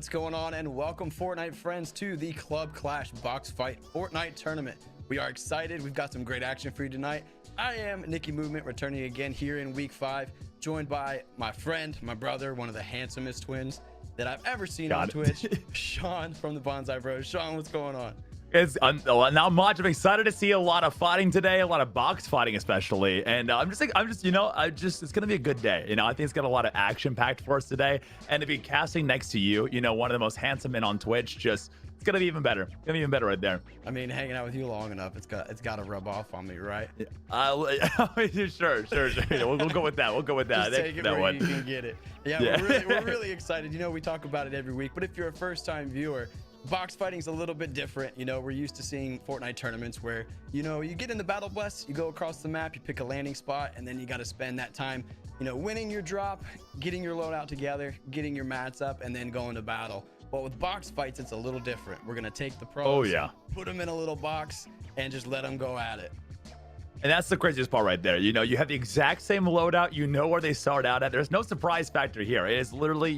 what's going on, and welcome Fortnite friends to the Club Clash Box Fight Fortnite tournament. We are excited. We've got some great action for you tonight. I am Nicky Movement, returning again here in week 5, joined by my friend, my brother, one of the handsomest twins that I've ever seen on Twitch, Sean from the Bonsai Bros. Sean, what's going on? It's not much. I'm excited to see a lot of fighting today, a lot of box fighting especially, and it's gonna be a good day. I think it's got a lot of action packed for us today, and to be casting next to you, one of the most handsome men on Twitch, it's gonna be even better. It's gonna be even better right there. I mean, hanging out with you long enough, it's got to rub off on me, right? Sure. We'll go with that. We'll go with that. Just take it where you can get it. Yeah. We're really excited. We talk about it every week, but if you're a first-time viewer, box fighting's a little bit different. We're used to seeing Fortnite tournaments where you get in the battle bus, you go across the map, you pick a landing spot, and then you got to spend that time winning your drop, getting your loadout together, getting your mats up, and then going to battle. But with box fights, it's a little different. We're gonna take the pros, put them in a little box, and just let them go at it. And that's the craziest part right there. You have the exact same loadout. Where they start out at. There's no surprise factor here. It is literally,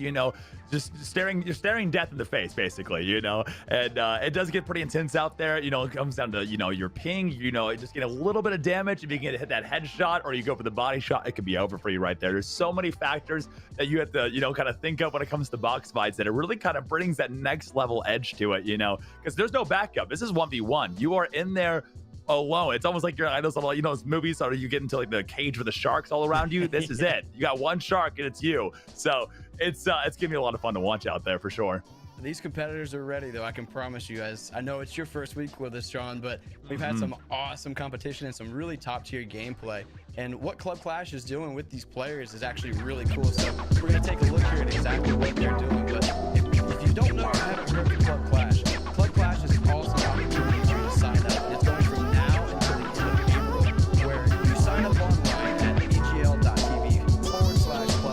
just staring death in the face, basically, and it does get pretty intense out there. It comes down to, your ping, just get a little bit of damage. If you can hit that headshot or you go for the body shot, it could be over for you right there. There's so many factors that you have to, kind of think of when it comes to box fights, that it really kind of brings that next level edge to it, because there's no backup. This is 1v1. You are in there alone. It's almost like those movies or you get into like the cage with the sharks all around you. This is it. You got one shark and it's you. So it's gonna be a lot of fun to watch out there for sure. These competitors are ready, though. I can promise you guys. I know it's your first week with us, Sean, but we've had some awesome competition and some really top-tier gameplay. And what Club Clash is doing with these players is actually really cool. So we're going to take a look here at exactly what they're doing. But if you don't know or haven't heard of Club Clash is an awesome opportunity for you to sign up. And it's going from now until the end of April, where you sign up online at egl.tv/Club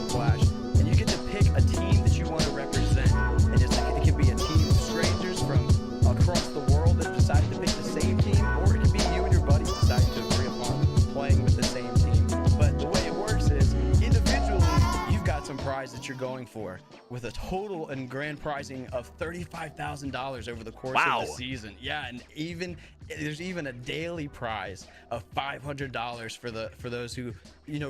Clash, and you get to pick a team that you want to represent. And it can be a team of strangers from across the world that decided to pick the same team, or it can be you and your buddies deciding to agree upon playing with the same team. But the way it works is, individually, you've got some prize that you're going for, with a total and grand prizing of $35,000 over the course of the season. Yeah, and there's even a daily prize of $500 for those who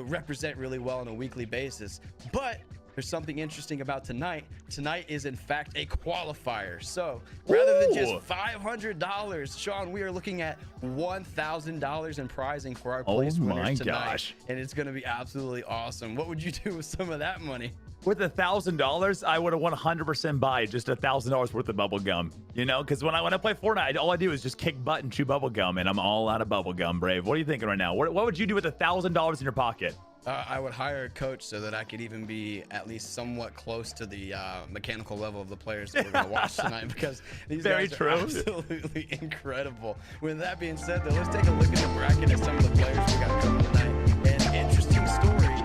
represent really well on a weekly basis. But there's something interesting about tonight. Tonight is in fact a qualifier. So rather than just $500, Sean, we are looking at $1,000 in prizing for our place winners tonight. Gosh. And it's going to be absolutely awesome. What would you do with some of that money? With $1,000, I would have 100% buy just $1,000 worth of bubble gum. Because when I play Fortnite, all I do is just kick butt and chew bubble gum, and I'm all out of bubble gum. Brave, what are you thinking right now? What would you do with $1,000 in your pocket? I would hire a coach so that I could even be at least somewhat close to the mechanical level of the players that we're going to watch tonight, because these guys are absolutely incredible. With that being said, though, let's take a look at the bracket of some of the players we got coming tonight. An interesting story.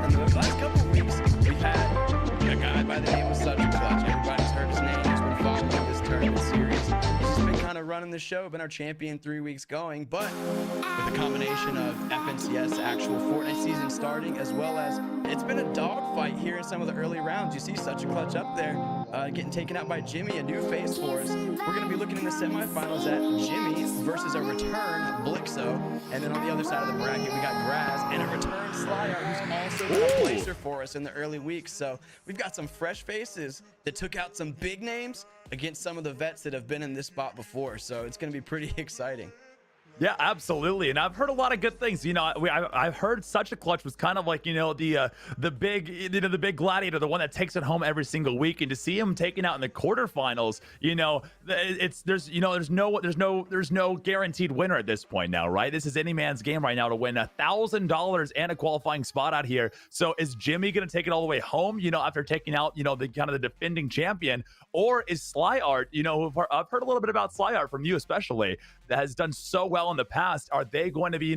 In the last couple of weeks, we've had a guy by the name of Such a Clutch. Everybody's heard his name. He's been following this tournament series. He's just been kind of running the show, been our champion 3 weeks going, but with a combination of FNCS actual Fortnite season starting, as well as it's been a dogfight here in some of the early rounds. You see Such a Clutch up there getting taken out by Jimmy, a new face for us. We're going to be looking in the semifinals at Jimmy versus a return Blixo, and then on the other side of the bracket we got Graz and a return Slyart, who's also been a placer for us in the early weeks. So we've got some fresh faces that took out some big names against some of the vets that have been in this spot before. So it's going to be pretty exciting. Yeah, absolutely. And I've heard a lot of good things. I've heard Such a Clutch was kind of like, the big gladiator, the one that takes it home every single week. And to see him taken out in the quarterfinals, there's no guaranteed winner at this point now, right? This is any man's game right now to win $1,000 and a qualifying spot out here. So is Jimmy going to take it all the way home, after taking out, the defending champion? Or is Slyart, I've heard a little bit about Slyart from you especially, that has done so well in the past. Are they going to be,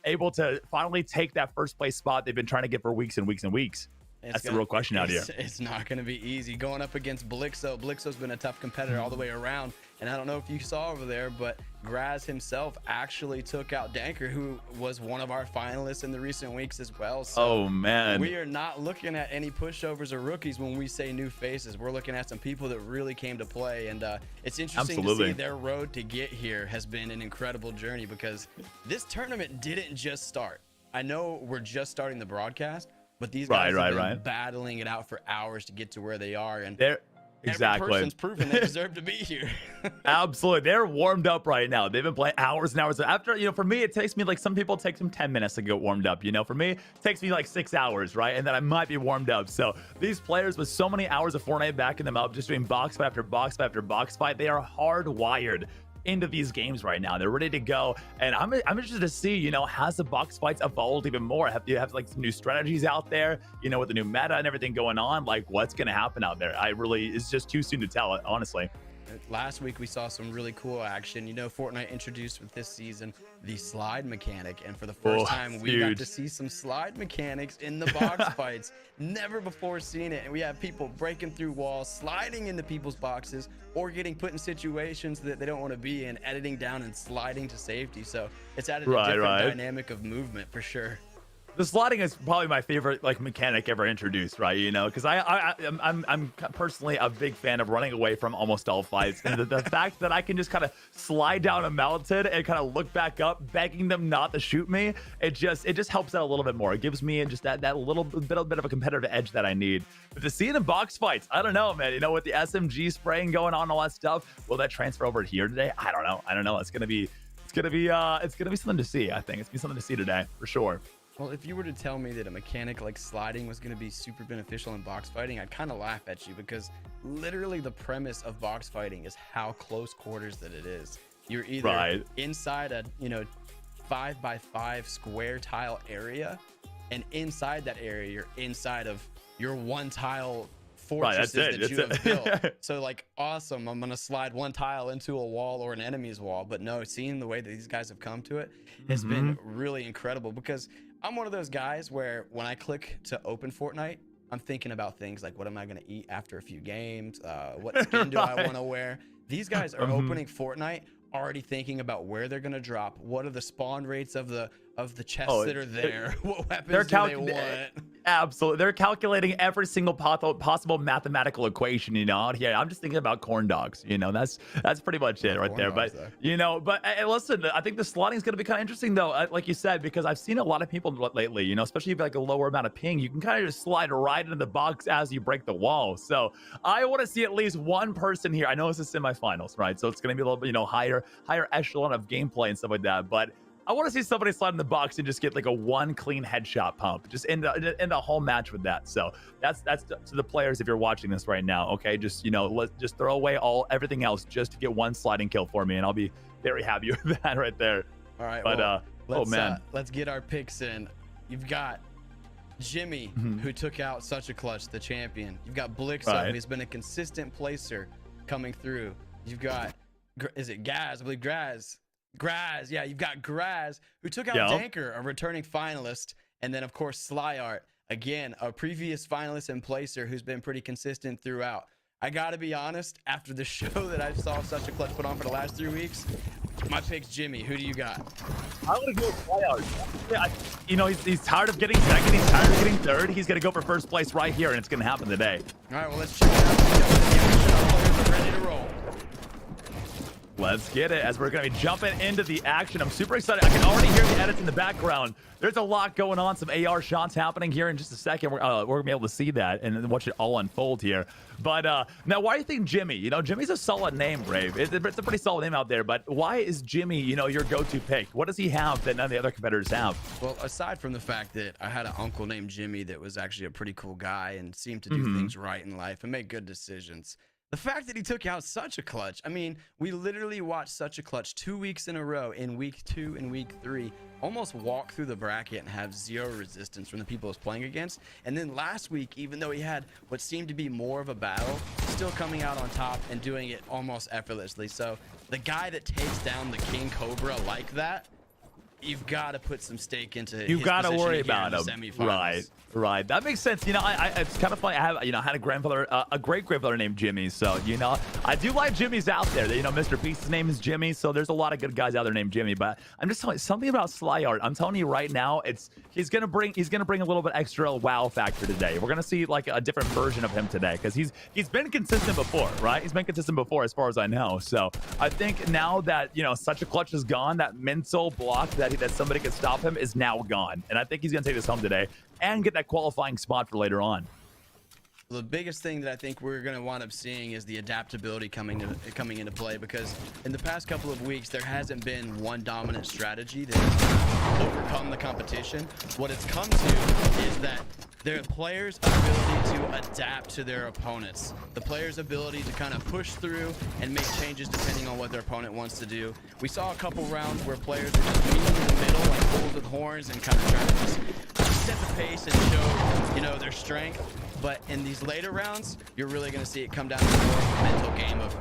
able to finally take that first place spot they've been trying to get for weeks and weeks and weeks? That's the real question out here. It's not going to be easy going up against Blixo. Blixo's been a tough competitor all the way around. And I don't know if you saw over there, but Graz himself actually took out Danker, who was one of our finalists in the recent weeks as well. So oh, man. we are not looking at any pushovers or rookies when we say new faces. We're looking at some people that really came to play. And it's interesting to see their road to get here has been an incredible journey, because this tournament didn't just start. I know we're just starting the broadcast, but these guys have been battling it out for hours to get to where they are. And every person's proven they deserve to be here. Absolutely. They're warmed up right now. They've been playing hours and hours. After, for me, it takes me like, some people take them 10 minutes to get warmed up. For me, it takes me like 6 hours, right? And then I might be warmed up. So these players with so many hours of Fortnite backing them up, just doing box fight after box fight after box fight, they are hardwired into these games right now. They're ready to go, and I'm interested to see, has the box fights evolved even more? You have like some new strategies out there, with the new meta and everything going on? Like, what's going to happen out there? It's just too soon to tell, honestly. Last week we saw some really cool action. Fortnite introduced with this season the slide mechanic, and for the first time we got to see some slide mechanics in the box fights. Never before seen it. And we have people breaking through walls, sliding into people's boxes, or getting put in situations that they don't want to be in, editing down and sliding to safety. So it's added a different dynamic of movement for sure. The sliding is probably my favorite mechanic ever introduced, right? Because I'm personally a big fan of running away from almost all fights, and the fact that I can just kind of slide down a mountain and kind of look back up, begging them not to shoot me, it just helps out a little bit more. It gives me just that little bit of a competitive edge that I need. But to see it in box fights, I don't know, man. With the SMG spraying going on, all that stuff, will that transfer over here today? I don't know. It's gonna be something to see. I think it's gonna be something to see today for sure. Well, if you were to tell me that a mechanic like sliding was going to be super beneficial in box fighting, I'd kind of laugh at you, because literally the premise of box fighting is how close quarters that it is. You're either inside a 5x5 square tile area, and inside that area you're inside of your one tile fortresses that you have built. So like, awesome, I'm gonna slide one tile into a wall or an enemy's wall. But no, seeing the way that these guys have come to it has been really incredible, because I'm one of those guys where when I click to open Fortnite, I'm thinking about things like, what am I gonna eat after a few games? What skin do I want to wear? These guys are opening Fortnite already thinking about where they're gonna drop, what are the spawn rates of the chests that are there, what weapons do they want. Absolutely, they're calculating every single possible mathematical equation, out here. I'm just thinking about corn dogs, that's pretty much it right there. But listen, I think the sliding is going to be kind of interesting though, like you said, because I've seen a lot of people lately, especially if you have like a lower amount of ping, you can kind of just slide right into the box as you break the wall. So I want to see at least one person here. I know it's the semifinals, right? So it's going to be a little bit, higher echelon of gameplay and stuff like that, but I want to see somebody slide in the box and just get like a one clean headshot pump, just end the whole match with that. So that's to the players, if you're watching this right now, okay, just let's just throw away everything else just to get one sliding kill for me, and I'll be very happy with that right there. All right, but let's get our picks in. You've got Jimmy, who took out Such a Clutch, the champion. You've got Blixo, who's been a consistent placer coming through. You've got, is it Gaz? I believe Graz, yeah, you've got Graz, who took out Danker, a returning finalist, and then of course Slyart, again, a previous finalist and placer who's been pretty consistent throughout. I gotta be honest, after the show that I saw Such a Clutch put on for the last 3 weeks, my pick's Jimmy. Who do you got? I'm gonna go with Slyart. He's tired of getting second, he's tired of getting third. He's gonna go for first place right here, and it's gonna happen today. All right, well, let's check it out. Players are ready to roll. Let's get it, as we're going to be jumping into the action. I'm super excited. I can already hear the edits in the background. There's a lot going on, some AR shots happening here in just a second. We're going to be able to see that and watch it all unfold here. But now, why do you think Jimmy? Jimmy's a solid name, Brave. It's a pretty solid name out there, but why is Jimmy, your go-to pick? What does he have that none of the other competitors have? Well, aside from the fact that I had an uncle named Jimmy that was actually a pretty cool guy and seemed to do things right in life and make good decisions, the fact that he took out Such a Clutch, I mean, we literally watched Such a Clutch 2 weeks in a row, in week 2 and week 3, almost walk through the bracket and have zero resistance from the people he was playing against. And then last week, even though he had what seemed to be more of a battle, still coming out on top and doing it almost effortlessly. So the guy that takes down the King Cobra like that, you've got to put some stake into. You got to worry about him. Right. That makes sense. It's kind of funny. I had a grandfather, a great grandfather named Jimmy. So, I do like Jimmys out there. Mr. Beast's name is Jimmy. So there's a lot of good guys out there named Jimmy. But I'm just telling you something about Slyart. I'm telling you right now, he's gonna bring a little bit extra wow factor today. We're gonna see like a different version of him today because he's been consistent before, right? He's been consistent before as far as I know. So I think now that such a clutch is gone, that mental block that somebody could stop him is now gone, and I think he's gonna take this home today and get that qualifying spot for later on. The biggest thing that I think we're going to wind up seeing is the adaptability coming into play, because in the past couple of weeks there hasn't been one dominant strategy that has overcome the competition. What it's come to is that their players' ability to adapt to their opponents, the players' ability to kind of push through and make changes depending on what their opponent wants to do. We saw a couple rounds where players were just meeting in the middle like bulls with horns and kind of trying to just set the pace and show their strength. But in these later rounds, you're really going to see it come down to more of a mental game of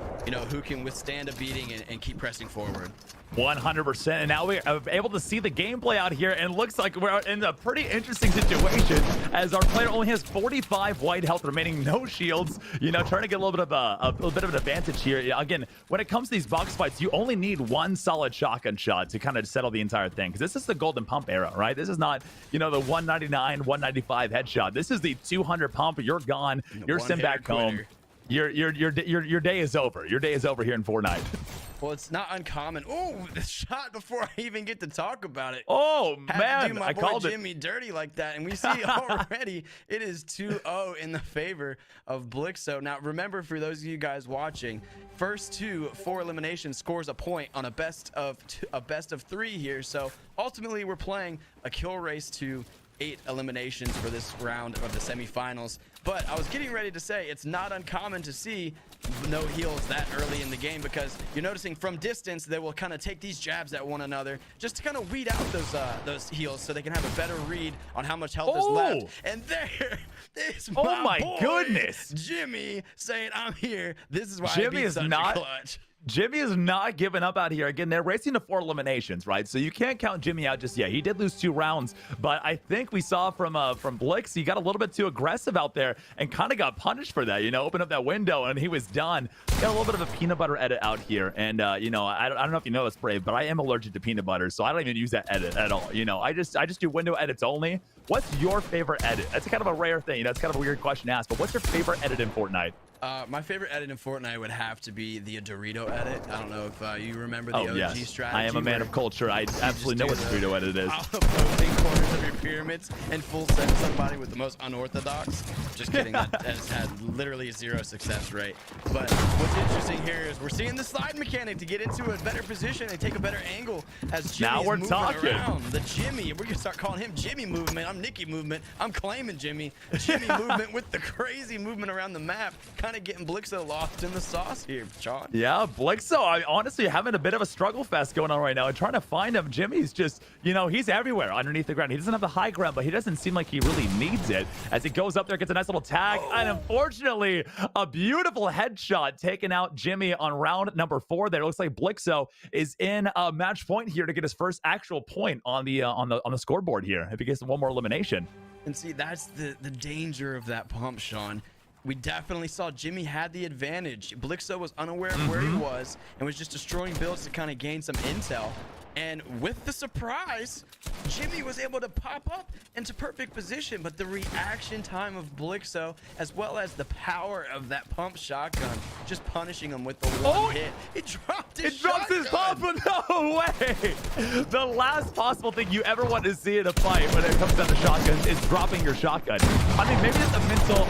who can withstand a beating and keep pressing forward. 100%. And now we're able to see the gameplay out here, and it looks like we're in a pretty interesting situation as our player only has 45 white health remaining, no shields, trying to get a little bit of an advantage here. Again, when it comes to these box fights, you only need one solid shotgun shot to kind of settle the entire thing, because this is the golden pump era, right? This is not the 199 195 headshot. This is the 200 pump. You're gone, you're sent back home. Your day is over. Your day is over here in Fortnite. Well, it's not uncommon. Oh, the shot before I even get to talk about it. Oh, man. To do my boy Jimmy dirty like that. And we see already it is 2-0 in the favor of Blixo. Now, remember, for those of you guys watching, first 2 4 eliminations scores a point on a best of 3 here. So ultimately, we're playing a kill race to 8 eliminations for this round of the semifinals. But I was getting ready to say it's not uncommon to see no heals that early in the game, because you're noticing from distance they will kind of take these jabs at one another just to kind of weed out those heals so they can have a better read on how much health is left. And there is my boy, goodness, Jimmy saying, I'm here. This is why Jimmy I beat such a clutch. Jimmy is not giving up out here. Again, they're racing to 4 eliminations, right? So you can't count Jimmy out just yet. He did lose 2 rounds, but I think we saw from Blix, he got a little bit too aggressive out there and kind of got punished for that. Opened up that window and he was done. Got a little bit of a peanut butter edit out here, and I don't know if you know this, Brave, but I am allergic to peanut butter, so I don't even use that edit at all. I just do window edits only. What's your favorite edit? That's kind of a rare thing. It's kind of a weird question to ask, but what's your favorite edit in Fortnite? My favorite edit in Fortnite would have to be the Dorito edit. I don't know if you remember the OG strategy. I am a man of culture. I absolutely know what the Dorito edit is. Opposing corners of your pyramids and full send somebody with the most unorthodox. Just kidding. That has had literally 0 success rate. But what's interesting here is we're seeing the slide mechanic to get into a better position and take a better angle as Jimmy's moving around. The Jimmy, we're gonna start calling him Jimmy movement. I'm Nicky movement. I'm claiming Jimmy. Jimmy movement with the crazy movement around the map. Kind of getting Blixo lost in the sauce here, Sean. Yeah, Blixo, honestly having a bit of a struggle fest going on right now and trying to find him. Jimmy's just, he's everywhere underneath the ground. He doesn't have the high ground, but he doesn't seem like he really needs it. As he goes up there, gets a nice little tag, and unfortunately, a beautiful headshot taking out Jimmy on round number 4 there. It looks like Blixo is in a match point here to get his first actual point on the scoreboard here if he gets one more elimination. And see, that's the danger of that pump, Sean. We definitely saw Jimmy had the advantage. Blixo was unaware of where he was and was just destroying builds to kind of gain some intel. And with the surprise, Jimmy was able to pop up into perfect position, but the reaction time of Blixo, as well as the power of that pump shotgun, just punishing him with the one hit. It dropped his shotgun. It drops his pump. No way. The last possible thing you ever want to see in a fight when it comes down to shotguns is dropping your shotgun. I mean, maybe it's a mental,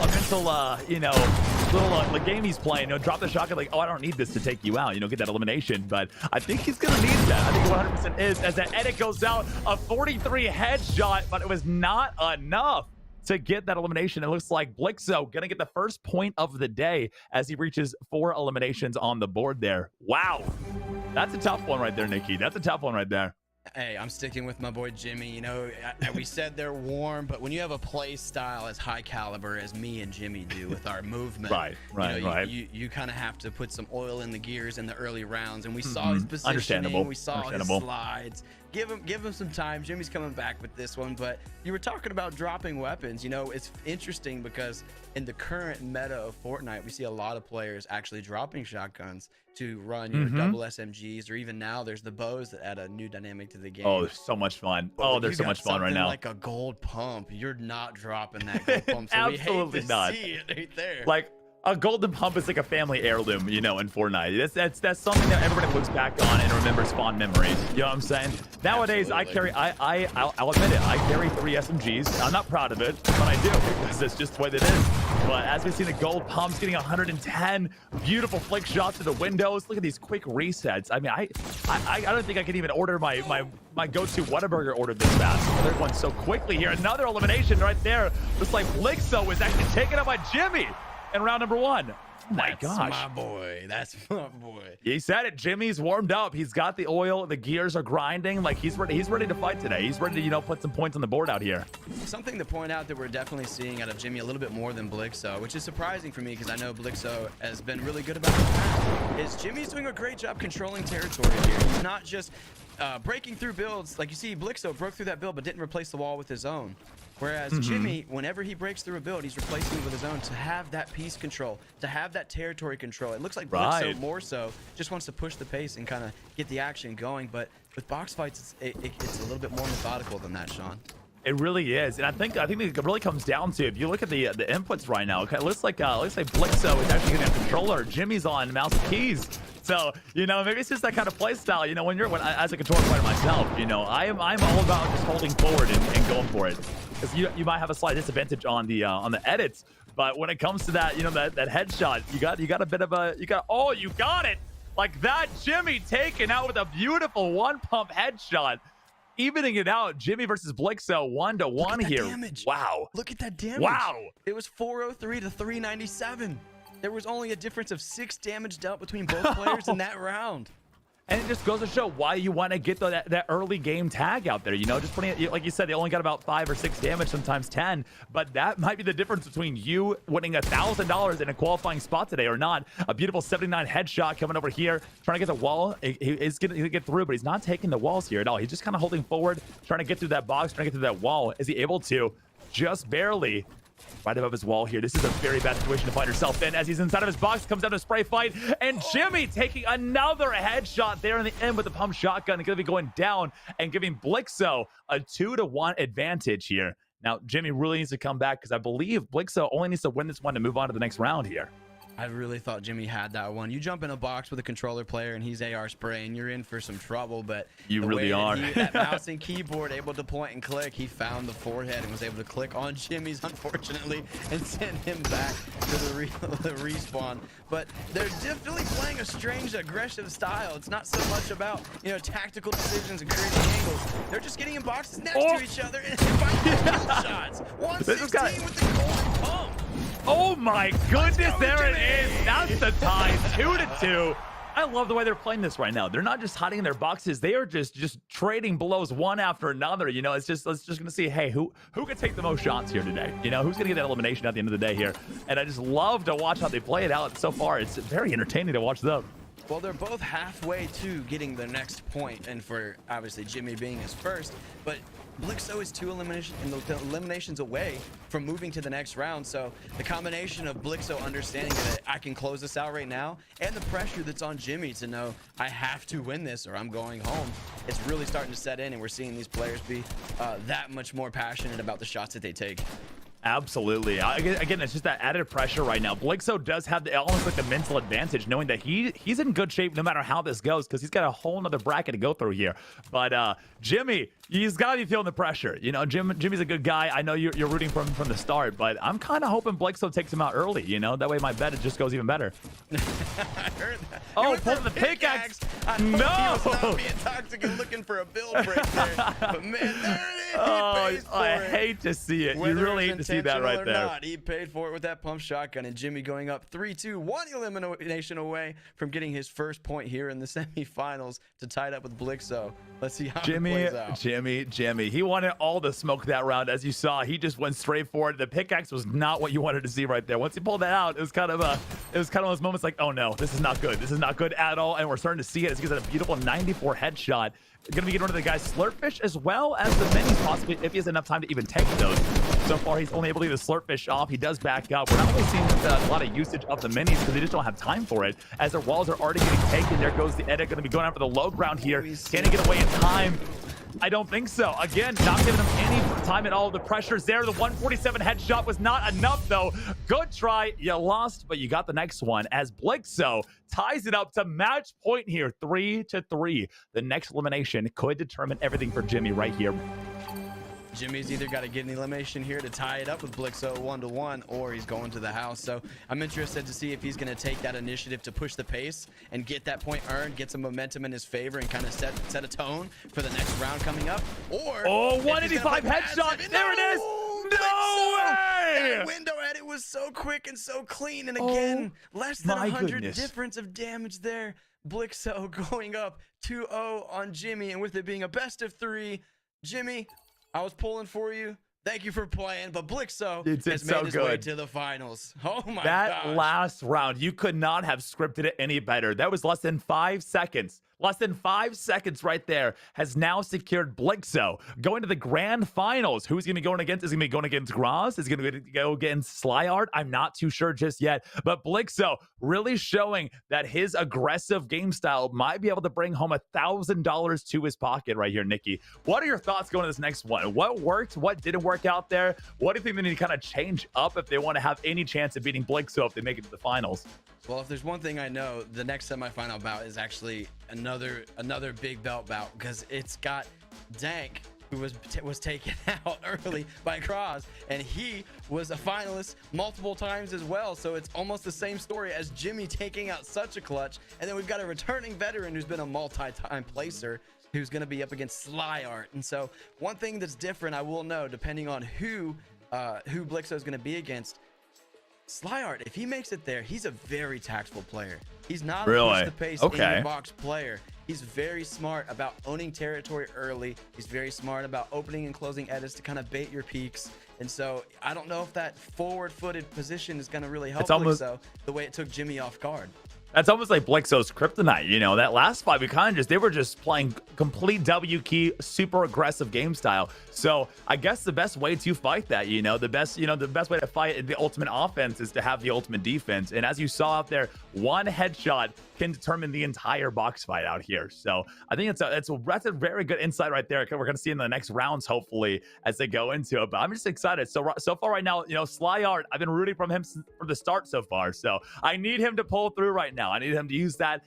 little game he's playing. Drop the shotgun like, oh, I don't need this to take you out. Get that elimination. But I think he's gonna need that. I think 100% is, as that edit goes out, a 43 headshot, but it was not enough to get that elimination. It looks like Blixo gonna get the first point of the day as he reaches 4 eliminations on the board there. Wow, that's a tough one right there, Nikki. That's a tough one right there. Hey, I'm sticking with my boy Jimmy. We said they're warm, but when you have a play style as high caliber as me and Jimmy do with our movement, right. You kind of have to put some oil in the gears in the early rounds. And we saw his positioning, we saw his slides, give him some time. Jimmy's coming back with this one. But you were talking about dropping weapons. You know, it's interesting because in the current meta of Fortnite, we see a lot of players actually dropping shotguns to run your double SMGs, or even now there's the bows that add a new dynamic to the game. Oh, there's so much fun. Oh, there's so much fun right now. Like a gold pump, you're not dropping that gold pump. So Absolutely we hate to not. see it right there. Like, a golden pump is like a family heirloom, you know, in Fortnite. That's something that everybody looks back on and remembers fond memories. You know what I'm saying? Nowadays, Absolutely. I'll admit it, I carry 3 SMGs. I'm not proud of it, but I do, because it's just the way that it is. But as we've seen, the gold pumps getting 110 beautiful flick shots to the windows. Look at these quick resets. I mean, I don't think I can even order my go-to Whataburger order this fast. They're going so quickly here. Another elimination right there. Looks like Blixo is actually taking out by Jimmy in round number 1. Oh my gosh. That's my boy. That's my boy. He said it. Jimmy's warmed up. He's got the oil. The gears are grinding. Like, he's ready. He's ready to fight today. He's ready to, you know, put some points on the board out here. Something to point out that we're definitely seeing out of Jimmy a little bit more than Blixo, which is surprising for me because I know Blixo has been really good about it, is Jimmy's doing a great job controlling territory here. He's not just breaking through builds. Like, you see, Blixo broke through that build but didn't replace the wall with his own. Whereas Jimmy, whenever he breaks through a build, he's replacing it with his own to have that piece control, to have that territory control. It looks like Blixo more so just wants to push the pace and kind of get the action going. But with Boxfights, it's a little bit more methodical than that, Sean. It really is, and I think it really comes down to, if you look at the inputs right now, okay, it looks like Blixo is actually getting a controller. Jimmy's on mouse and keys. So, you know, maybe it's just that kind of play style. You know, as a controller player myself, you know, I'm all about just holding forward and going for it. Because you might have a slight disadvantage on the edits, but when it comes to that, you know, that headshot, you got a bit of a you got it like that. Jimmy taken out with a beautiful 1-pump headshot, evening it out. Jimmy versus Blixo 1-1 here. Damage. Wow. Look at that damage. Wow. It was 403 to 397. There was only a difference of 6 damage dealt between both players in that round. And it just goes to show why you want to get that early game tag out there. You know, just putting it, like you said, they only got about 5 or 6 damage, sometimes 10. But that might be the difference between you winning $1,000 in a qualifying spot today or not. A beautiful 79 headshot coming over here, trying to get the wall. He is going to get through, but he's not taking the walls here at all. He's just kind of holding forward, trying to get through that box, trying to get through that wall. Is he able to? Just barely. Right above his wall here. This is a very bad situation to find yourself in, as he's inside of his box, comes down to a spray fight, and Jimmy taking another headshot there in the end with the pump shotgun. Going to be going down and giving Blixo a 2-1 advantage here. Now, Jimmy really needs to come back because I believe Blixo only needs to win this one to move on to the next round here. I really thought Jimmy had that one. You jump in a box with a controller player and he's AR spraying, you're in for some trouble. But you really are. That mouse and keyboard able to point and click, he found the forehead and was able to click on Jimmy's, unfortunately, and send him back to the respawn. But they're definitely playing a strange, aggressive style. It's not so much about, you know, tactical decisions and creating angles. They're just getting in boxes next to each other and finding shots. 116 with the golden pump. Oh my goodness, there it is. That's the tie, 2-2. I love the way they're playing this right now. They're not just hiding in their boxes. They are just trading blows one after another. You know, let's just gonna see, hey, who can take the most shots here today? You know, who's gonna get that elimination at the end of the day here? And I just love to watch how they play it out so far. It's very entertaining to watch them. Well, they're both halfway to getting the next point, and for obviously Jimmy being his first, but Blixo is 2 eliminations away from moving to the next round. So the combination of Blixo understanding that I can close this out right now and the pressure that's on Jimmy to know I have to win this or I'm going home, it's really starting to set in, and we're seeing these players be that much more passionate about the shots that they take. Absolutely. Again, it's just that added pressure right now. Blixo does have almost like the mental advantage, knowing that he's in good shape no matter how this goes, because he's got a whole nother bracket to go through here. But Jimmy, he's got to be feeling the pressure. You know, Jimmy's a good guy. I know you're rooting for him from the start, but I'm kind of hoping Blixo takes him out early. You know, that way my bet, it just goes even better. I heard that. Oh, pull the pickaxe. No! He was not No! being toxic and looking for a build break there. But man, there it is. Oh, He pays for I it. hate to see it. Whether You really it hate was to see that right or there. Not, he paid for it with that pump shotgun, and Jimmy going up 3-2, one elimination away from getting his first point here in the semifinals to tie it up with Blixo. Let's see how it plays out. Jimmy. He wanted all the smoke that round. As you saw, he just went straight for it. The pickaxe was not what you wanted to see right there. Once he pulled that out, it was kind of one of those moments like, oh no, this is not good. This is not good at all. And we're starting to see it as he gets a beautiful 94 headshot. Going to be getting rid of the guy's slurpfish as well as the minis, possibly, if he has enough time to even take those. So far, he's only able to leave the slurpfish off. He does back up. We're not really seeing a lot of usage of the minis because they just don't have time for it. As their walls are already getting taken, there goes the edit. Going to be going after the low ground here. Can he get away in time? I don't think so. Again, not giving him any time at all. The pressure's there. The 147 headshot was not enough, though. Good try. You lost, but you got the next one as Blixo ties it up to match point here, 3-3. The next elimination could determine everything for Jimmy right here. Jimmy's either got to get an elimination here to tie it up with Blixo 1-1, or he's going to the house. So I'm interested to see if he's going to take that initiative to push the pace and get that point earned, get some momentum in his favor, and kind of set a tone for the next round coming up. Or 185 headshot. There it is. No way! That window edit was so quick and so clean, and again, less than 100 difference of damage there. Blixo going up 2-0 on Jimmy, and with it being a best of 3, Jimmy, I was pulling for you. Thank you for playing, but Blixo has made his way to the finals. Oh my gosh. That last round, you could not have scripted it any better. That was less than 5 seconds. Less than 5 seconds right there has now secured Blixo going to the grand finals. Who's going to be going against? Is he going to be going against Graz? Is he going to go against Slyart? I'm not too sure just yet. But Blixo really showing that his aggressive game style might be able to bring home $1,000 to his pocket right here, Nikki. What are your thoughts going to this next one? What worked? What didn't work out there? What do you think they need to kind of change up if they want to have any chance of beating Blixo if they make it to the finals? Well, if there's one thing I know, the next semifinal bout is actually another big belt bout, because it's got Dank, who was taken out early by Cross, and he was a finalist multiple times as well. So it's almost the same story as Jimmy taking out such a clutch. And then we've got a returning veteran who's been a multi-time placer, who's going to be up against Slyart. And so one thing that's different, I will know, depending on who Blixo is going to be against, Slyart, if he makes it there, he's a very tactful player. He's not a push the pace in the box player. He's very smart about owning territory early. He's very smart about opening and closing edits to kind of bait your peaks. And so I don't know if that forward-footed position is going to really help Blixo the way it took Jimmy off guard. That's almost like Blixo's kryptonite, you know. That last fight, they were just playing complete W key, super aggressive game style. So I guess the best way to fight that, the best way to fight the ultimate offense is to have the ultimate defense. And as you saw out there, one headshot can determine the entire box fight out here. So I think that's a very good insight right there. We're going to see in the next rounds, hopefully, as they go into it. But I'm just excited. So far right now, Slyart, I've been rooting from him from the start so far. So I need him to pull through right now. I need him to use that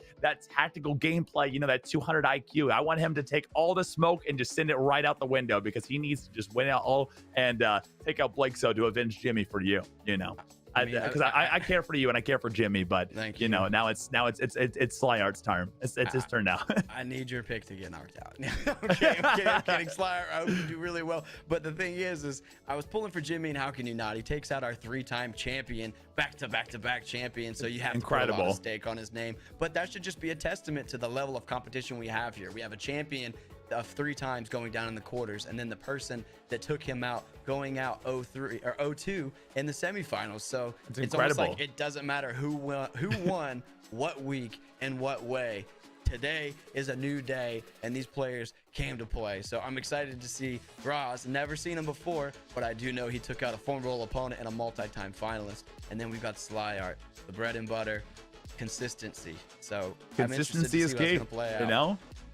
tactical gameplay, that 200 IQ. I want him to take all the smoke and just send it right out the window, because he needs to just win out all and take out Blixo to avenge Jimmy for you, because I care for you and I care for Jimmy, but now it's Slyart's turn. It's his turn now. I need your pick to get knocked out. I'm kidding. Slyart, I hope you do really well. But the thing is I was pulling for Jimmy, and how can you not? He takes out our 3-time champion, back-to-back champion. So you have to put a lot of stake on his name. But that should just be a testament to the level of competition we have here. We have a champion of 3 times going down in the quarters, and then the person that took him out going out 0-3 or 0-2 in the semifinals. So it's almost like it doesn't matter who won what week and what way. Today is a new day, and these players came to play. So I'm excited to see Graz. Never seen him before, but I do know he took out a formidable opponent and a multi-time finalist. And then we've got Slyart, the bread and butter, consistency. So consistency is key.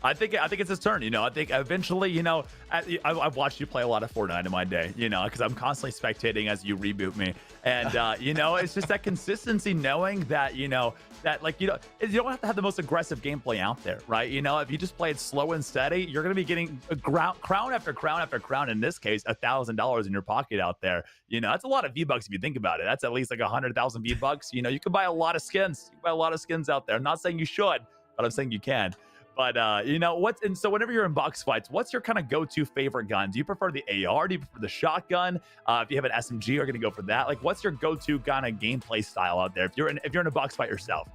I think it's his turn. I think eventually, I've watched you play a lot of Fortnite in my day, because I'm constantly spectating as you reboot me. And, it's just that consistency, knowing that, you don't have to have the most aggressive gameplay out there, right? If you just play it slow and steady, you're going to be getting crown after crown after crown. In this case, $1,000 in your pocket out there. That's a lot of V-Bucks if you think about it. That's at least like 100,000 V-Bucks. You can buy a lot of skins. You can buy a lot of skins out there. I'm not saying you should, but I'm saying you can. But you know what's and so whenever you're in box fights, what's your kind of go-to favorite gun? Do you prefer the AR? Do you prefer the shotgun? If you have an SMG, you're gonna go for that. Like, what's your go-to kind of gameplay style out there if you're in a box fight yourself?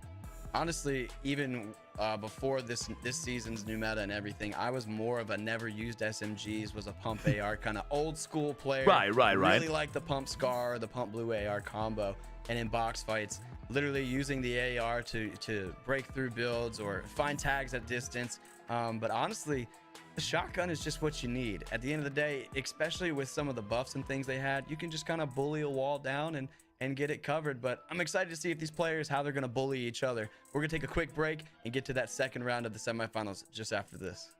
Honestly, even before this season's new meta and everything, I was more of a never used SMGs, was a pump AR kind of old school player. Right. Really like the pump Scar, the pump blue AR combo, and in box fights, literally using the AR to break through builds or find tags at distance. But honestly, the shotgun is just what you need. At the end of the day, especially with some of the buffs and things they had, you can just kind of bully a wall down and get it covered. But I'm excited to see if these players, how they're going to bully each other. We're going to take a quick break and get to that second round of the semifinals just after this.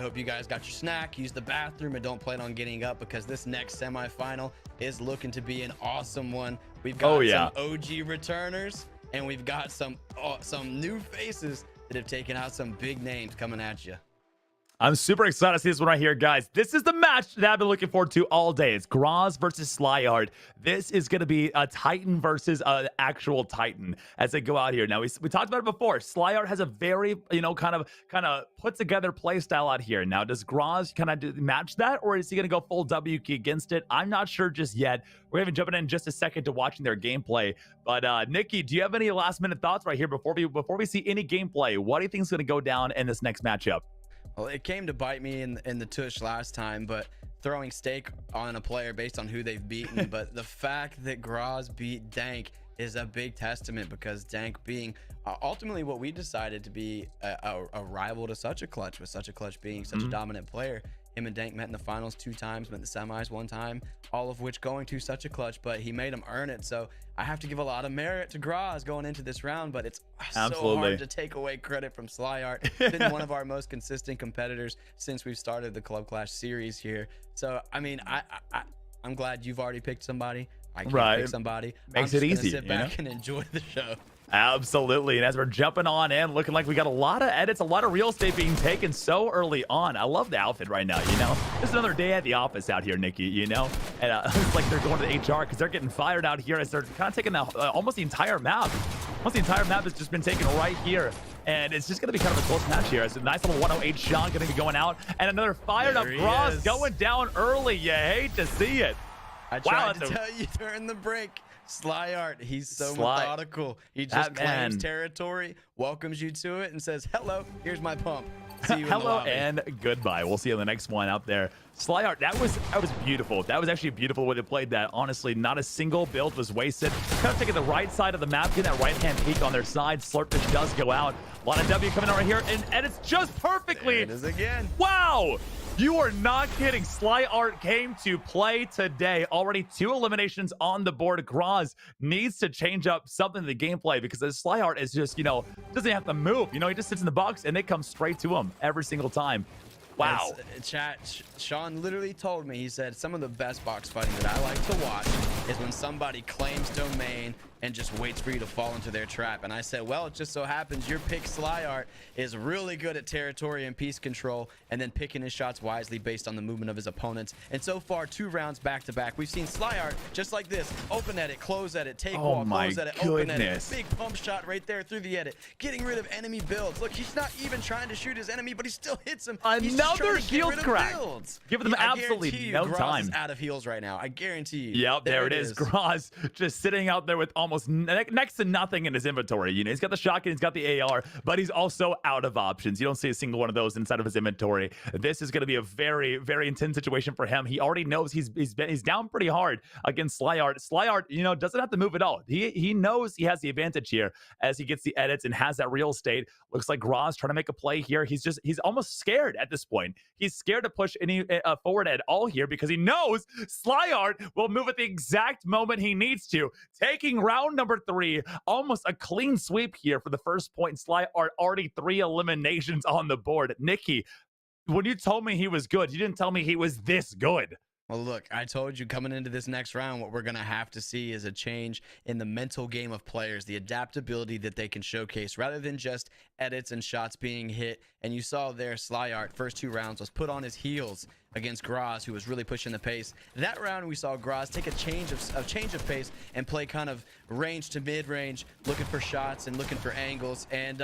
hope you guys got your snack, use the bathroom, and don't plan on getting up, because this next semifinal is looking to be an awesome one. We've got some OG returners, and we've got some new faces that have taken out some big names coming at you. I'm super excited to see this one right here, guys. This is the match that I've been looking forward to all day. It's Graz versus Slyhard. This is going to be a Titan versus an actual Titan as they go out here. Now, we talked about it before. Slyhard has a very, kind of put together play style out here. Now, does Graz kind of match that, or is he going to go full W key against it? I'm not sure just yet. We're going to be jumping in just a second to watching their gameplay. But Nikki, do you have any last minute thoughts right here before we see any gameplay? What do you think is going to go down in this next matchup? Well, it came to bite me in the tush last time, but throwing stake on a player based on who they've beaten. But the fact that Graz beat Dank is a big testament, because Dank being ultimately what we decided to be a rival to Such a Clutch, with Such a Clutch being such a dominant player. Him and Dank met in the finals 2 times, met in the semis 1 time, all of which going to Such a Clutch, but he made him earn it. So I have to give a lot of merit to Graz going into this round, but it's so hard to take away credit from Slyhard. Been one of our most consistent competitors since we've started the Club Clash series here. So, I mean, I'm glad you've already picked somebody. I can't pick somebody. Makes it easy. Sit back and enjoy the show. Absolutely. And as we're jumping on in, looking like we got a lot of edits, a lot of real estate being taken so early on. I love the outfit right now, This is another day at the office out here, Nikki, And it's like they're going to the HR because they're getting fired out here as they're kind of taking almost the entire map. Almost the entire map has just been taken right here. And it's just going to be kind of a close match here. It's a nice little 108 shot going to be going out. And another fired up Graz going down early. You hate to see it. I tried to tell you during the break. Slyhard, he's so methodical. He just claims territory, welcomes you to it, and says, hello, here's my pump. See you hello and goodbye. We'll see you in the next one out there. Slyhard, that was beautiful. That was actually beautiful way they played that. Honestly, not a single build was wasted. Kind of taking the right side of the map, getting that right-hand peek on their side. Slurpfish does go out. A lot of W coming out right here, and edits just perfectly. There it is again. Wow! You are not kidding. Slyhard came to play today. Already 2 eliminations on the board. Graz needs to change up something in the gameplay, because Slyhard is just, doesn't have to move. He just sits in the box and they come straight to him every single time. Wow. Chat, Sean literally told me, he said, some of the best box fighting that I like to watch is when somebody claims domain and just waits for you to fall into their trap. And I said, well, it just so happens your pick Slyhard is really good at territory and piece control, and then picking his shots wisely based on the movement of his opponents. And so far, 2 rounds back to back, we've seen Slyhard just like this: open edit, close edit, take wall, close edit, open edit, big pump shot right there through the edit, getting rid of enemy builds. Look, he's not even trying to shoot his enemy, but he still hits him. Another shield crack. Give them absolutely no time. Is out of heals right now. I guarantee you. Yep, there it is. Graz just sitting out there with almost next to nothing in his inventory. He's got the shotgun, he's got the AR, but he's also out of options. You don't see a single one of those inside of his inventory. This is going to be a very, very intense situation for him. He already knows he's down pretty hard against Slyhard. Slyhard, doesn't have to move at all. He knows he has the advantage here as he gets the edits and has that real estate. Looks like Graz trying to make a play here. He's almost scared at this point. He's scared to push any forward at all here, because he knows Slyhard will move at the exact moment he needs to. Taking round number 3, almost a clean sweep here for the first point. Slyhard already 3 eliminations on the board. Nikki, when you told me he was good, you didn't tell me he was this good. Well, look, I told you coming into this next round, what we're going to have to see is a change in the mental game of players, the adaptability that they can showcase rather than just edits and shots being hit. And you saw there, Slyhard, first 2 rounds, was put on his heels against Graz, who was really pushing the pace. That round, we saw Graz take a change of pace and play kind of range to mid-range, looking for shots and looking for angles. And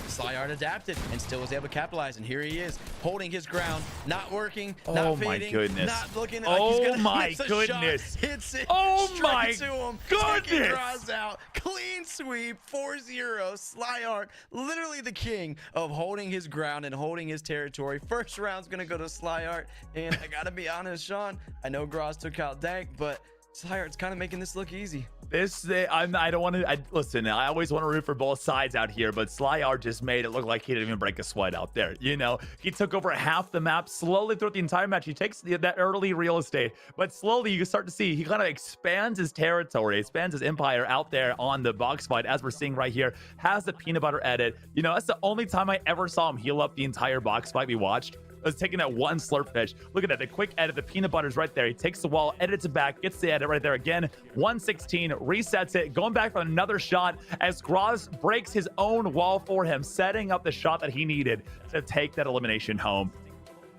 Slyhard adapted and still was able to capitalize. And here he is, holding his ground, not working, not fading, not looking like he's gonna miss a shot. Hits it straight to him. Taking Graz out. Clean sweep, 4-0. Slyhard, literally the king of holding his ground and holding his territory. First round's gonna go to Slyhard. And I gotta be honest, Sean, I know Graz took out Dank, but Slyhard's kind of making this look easy. I don't want to. Listen, I always want to root for both sides out here, but Slyhard just made it look like he didn't even break a sweat out there. He took over half the map slowly throughout the entire match. He takes that early real estate, but slowly you can start to see he kind of expands his territory, expands his empire out there on the box fight, as we're seeing right here. Has the peanut butter edit. That's the only time I ever saw him heal up the entire box fight we watched. was taking that one slurp fish. Look at that, the quick edit, the peanut butter's right there. He takes the wall, edits it back, gets the edit right there again. 116, resets it, going back for another shot as Graz breaks his own wall for him, setting up the shot that he needed to take that elimination home.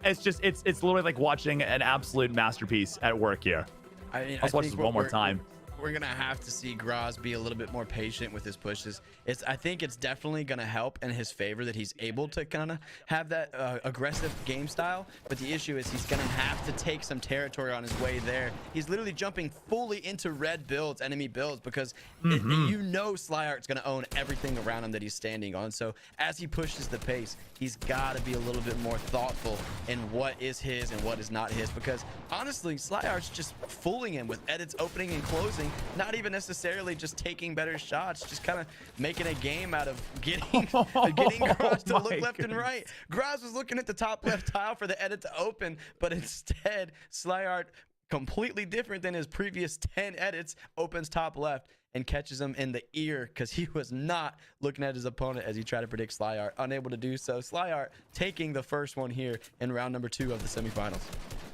It's literally like watching an absolute masterpiece at work here. I mean, Let's watch this one more time. We're gonna have to see Graz be a little bit more patient with his pushes. I think it's definitely gonna help in his favor that he's able to kind of have that aggressive game style. But the issue is he's gonna have to take some territory on his way there. He's literally jumping fully into red builds, enemy builds, because you know Slyart's gonna own everything around him that he's standing on. So as he pushes the pace, he's got to be a little bit more thoughtful in what is his and what is not his. Because honestly, Slyart's just fooling him with edits opening and closing. Not even necessarily just taking better shots, just kind of making a game out of getting Graz to look left and right. Graz was looking at the top left tile for the edit to open, but instead Slyart, completely different than his previous 10 edits, opens top left and catches him in the ear because he was not looking at his opponent as he tried to predict Slyart, unable to do so. Slyart taking the first one here in round number 2 of the semifinals.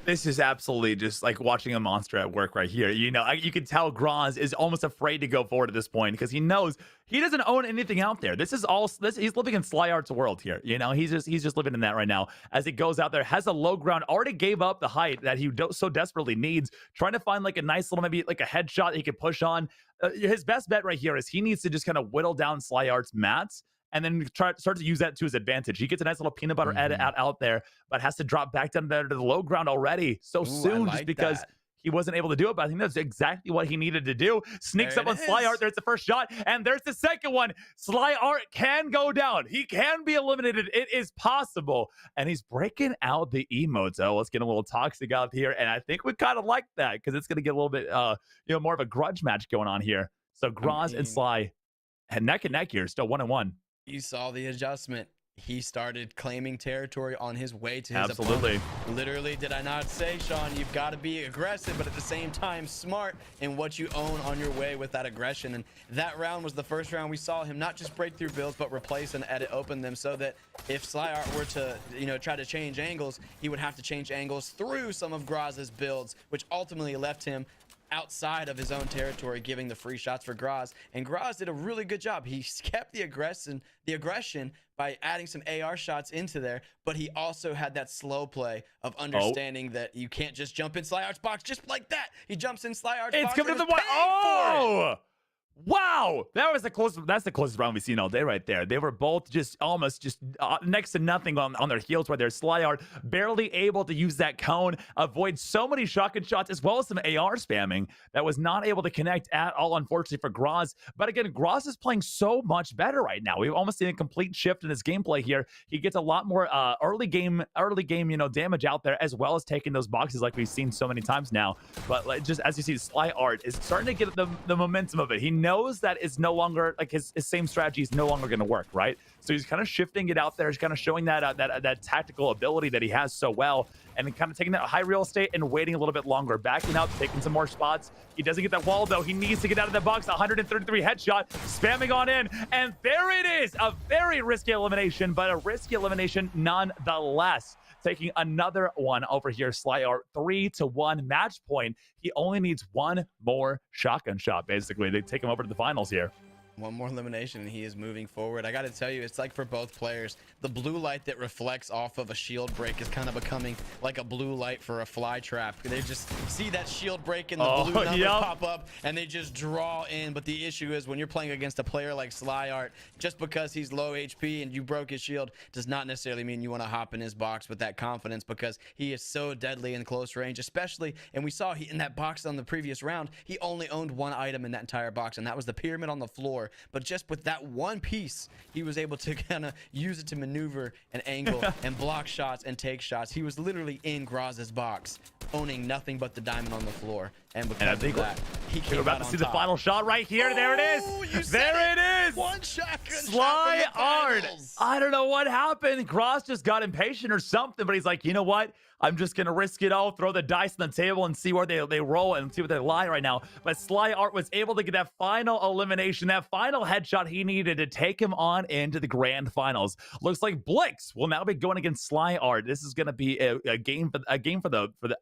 This is absolutely just like watching a monster at work right here. You know, you can tell Graz is almost afraid to go forward at this point because he knows he doesn't own anything out there. This is all he's living in Slyart's world here. You know, he's just living in that right now as he goes out there, has a low ground, already gave up the height that he so desperately needs, trying to find like a nice little, maybe like a headshot he could push on. His best bet right here is he needs to just kind of whittle down Slyart's mats and then start to use that to his advantage. He gets a nice little peanut butter edit out there, but has to drop back down there to the low ground already so soon, just because he wasn't able to do it. But I think that's exactly what he needed to do. Sneaks up on Slyart. There's the first shot, and there's the second one. Slyart can go down. He can be eliminated. It is possible. And he's breaking out the emotes. Oh, let's get a little toxic out here. And I think we kind of like that because it's going to get a little bit, more of a grudge match going on here. So Graz and Sly had neck and neck here, still 1-1. You saw the adjustment. He started claiming territory on his way to his Absolutely. opponent. Literally, did I not say, Sean, you've got to be aggressive, but at the same time, smart in what you own on your way with that aggression. And that round was the first round we saw him not just break through builds, but replace and edit open them so that if Slyart were to, try to change angles, he would have to change angles through some of Graz's builds, which ultimately left him outside of his own territory, giving the free shots for Graz. And Graz did a really good job. He kept the aggression by adding some AR shots into there, but he also had that slow play of understanding that you can't just jump in Slyart's box just like that. He jumps in Slyart's box. It's coming to the one. Oh! Wow, that's the closest round we've seen all day right there. They were both just almost next to nothing on their heels right there. Slyart barely able to use that cone, avoid so many shotgun shots as well as some AR spamming that was not able to connect at all, unfortunately, for Graz. But again, Graz is playing so much better right now. We've almost seen a complete shift in his gameplay here. He gets a lot more early game, damage out there, as well as taking those boxes like we've seen so many times now. But just as you see, Slyart is starting to get the momentum of it. He knows that it's no longer like his same strategy is no longer going to work, right? So he's kind of shifting it out there. He's kind of showing that tactical ability that he has so well, and kind of taking that high real estate and waiting a little bit longer, backing out, taking some more spots. He doesn't get that wall though. He needs to get out of the box. 133 headshot, spamming on in, and there it is. A very risky elimination, but a risky elimination nonetheless. Taking another one over here, Slyart, 3-1 match point. He only needs one more shotgun shot, basically. They take him over to the finals here. One more elimination and he is moving forward. I got to tell you, it's like for both players, the blue light that reflects off of a shield break is kind of becoming like a blue light for a fly trap. They just see that shield break and the blue numbers pop up and they just draw in. But the issue is when you're playing against a player like Slyart, just because he's low HP and you broke his shield does not necessarily mean you want to hop in his box with that confidence, because he is so deadly in close range, especially. And we saw in that box on the previous round, he only owned one item in that entire box, and that was the pyramid on the floor. But just with that one piece, he was able to kind of use it to maneuver and angle and block shots and take shots. He was literally in Graz's box owning nothing but the diamond on the floor. And because I think of that, he came we're about out to on see the top. final shot right here. There it is. There it is. One shotgun Sly shot from the Art. finals. I don't know what happened. Cross just got impatient or something, but he's like, you know what? I'm just going to risk it all, throw the dice on the table and see where they roll and see what they lie right now. But Sly Art was able to get that final elimination, that final headshot he needed to take him on into the grand finals. Looks like Blix will now be going against Sly Art. This is going to be a game for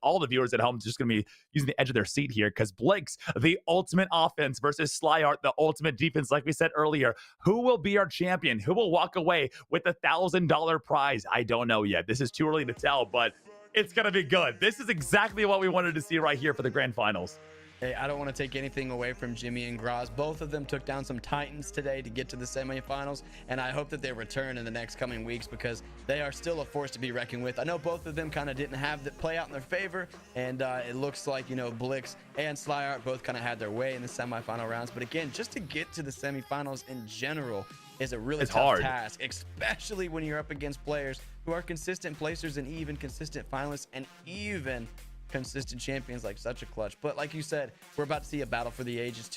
all the viewers at home. Just going to be using the edge of their seat here because Blix, the ultimate offense versus Sly Art, the ultimate defense. Like we said earlier, who will be our champion? Who will walk away with the $1,000 prize? I don't know yet. This is too early to tell, but it's going to be good. This is exactly what we wanted to see right here for the grand finals. Hey, I don't want to take anything away from Jimmy and Graz. Both of them took down some Titans today to get to the semifinals, and I hope that they return in the next coming weeks because they are still a force to be reckoned with. I know both of them kind of didn't have the play out in their favor, and it looks like, you know, Blix and Sly Art both kind of had their way in the semifinal rounds. But again, just to get to the semifinals in general is a really tough task, especially when you're up against players who are consistent placers and even consistent finalists and even consistent champions like Such a Clutch. But like you said, we're about to see a battle for the ages.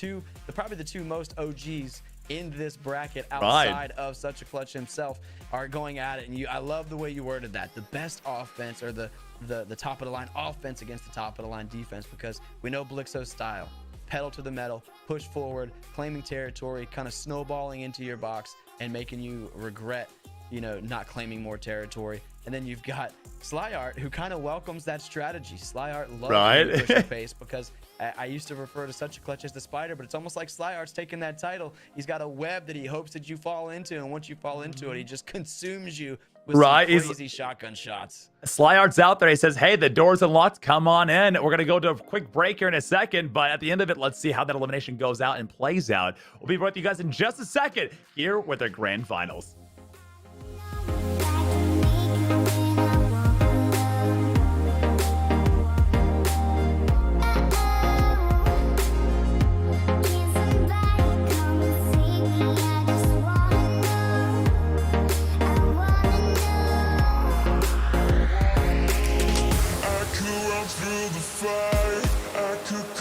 Probably the two most OGs in this bracket outside of Such a Clutch himself are going at it. And I love the way you worded that. The best offense, or the top of the line offense against the top of the line defense, because we know Blixo's style. Pedal to the metal, push forward, claiming territory, kind of snowballing into your box and making you regret, you know, not claiming more territory. And then you've got Sly Art, who kind of welcomes that strategy. Sly Art loves to push your face because I used to refer to Such a Clutch as the spider, but it's almost like Sly Art's taking that title. He's got a web that he hopes that you fall into, and once you fall into it, he just consumes you with some crazy shotgun shots. Sly Art's out there. He says, hey, the door's unlocked. Come on in. We're going to go to a quick break here in a second, but at the end of it, let's see how that elimination goes out and plays out. We'll be with you guys in just a second here with the grand finals.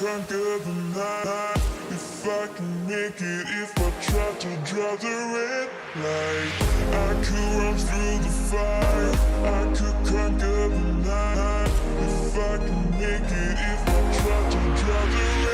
Conquer the night if I can make it. If I try to draw the red light, I could run through the fire. I could conquer the night if I can make it. If I try to draw the red.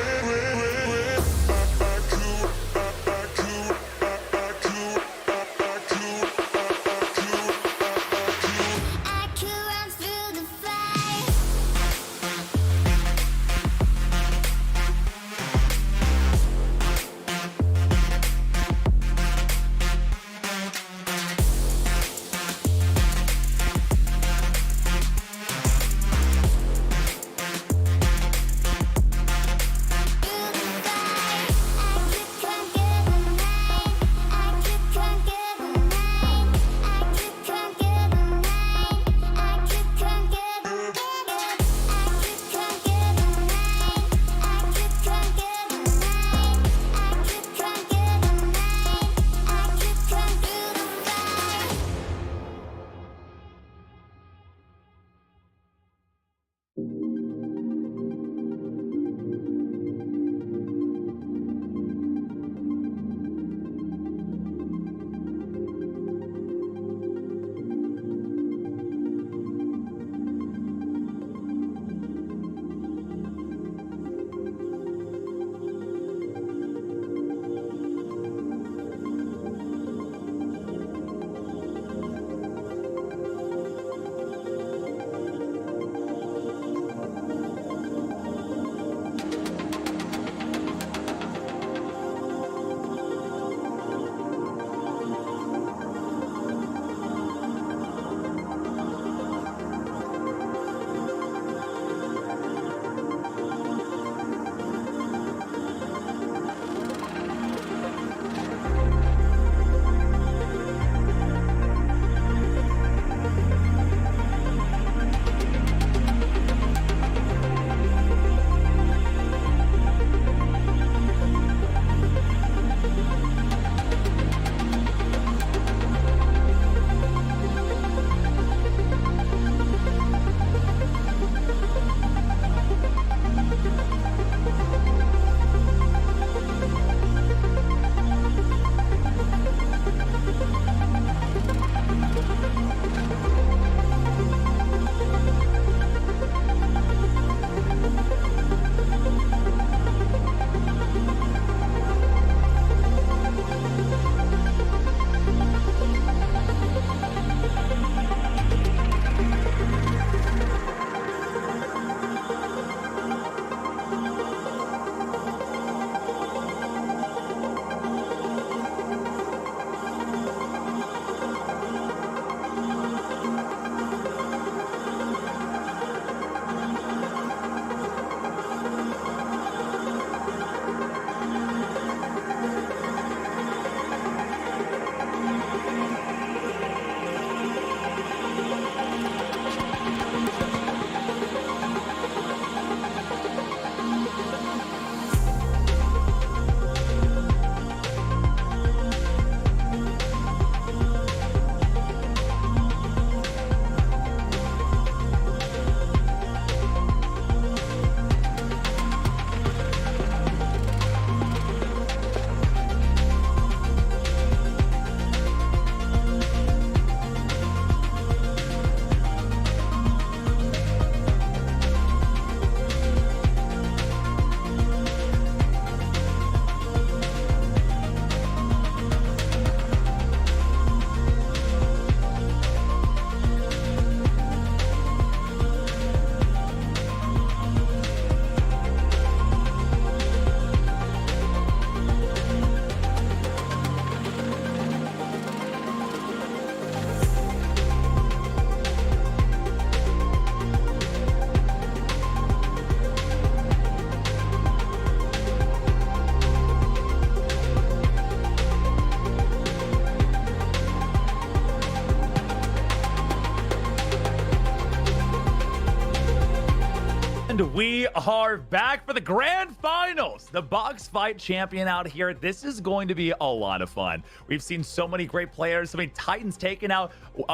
And we are back for the grand finals. The box fight champion out here. This is going to be a lot of fun. We've seen so many great players, so many Titans taking out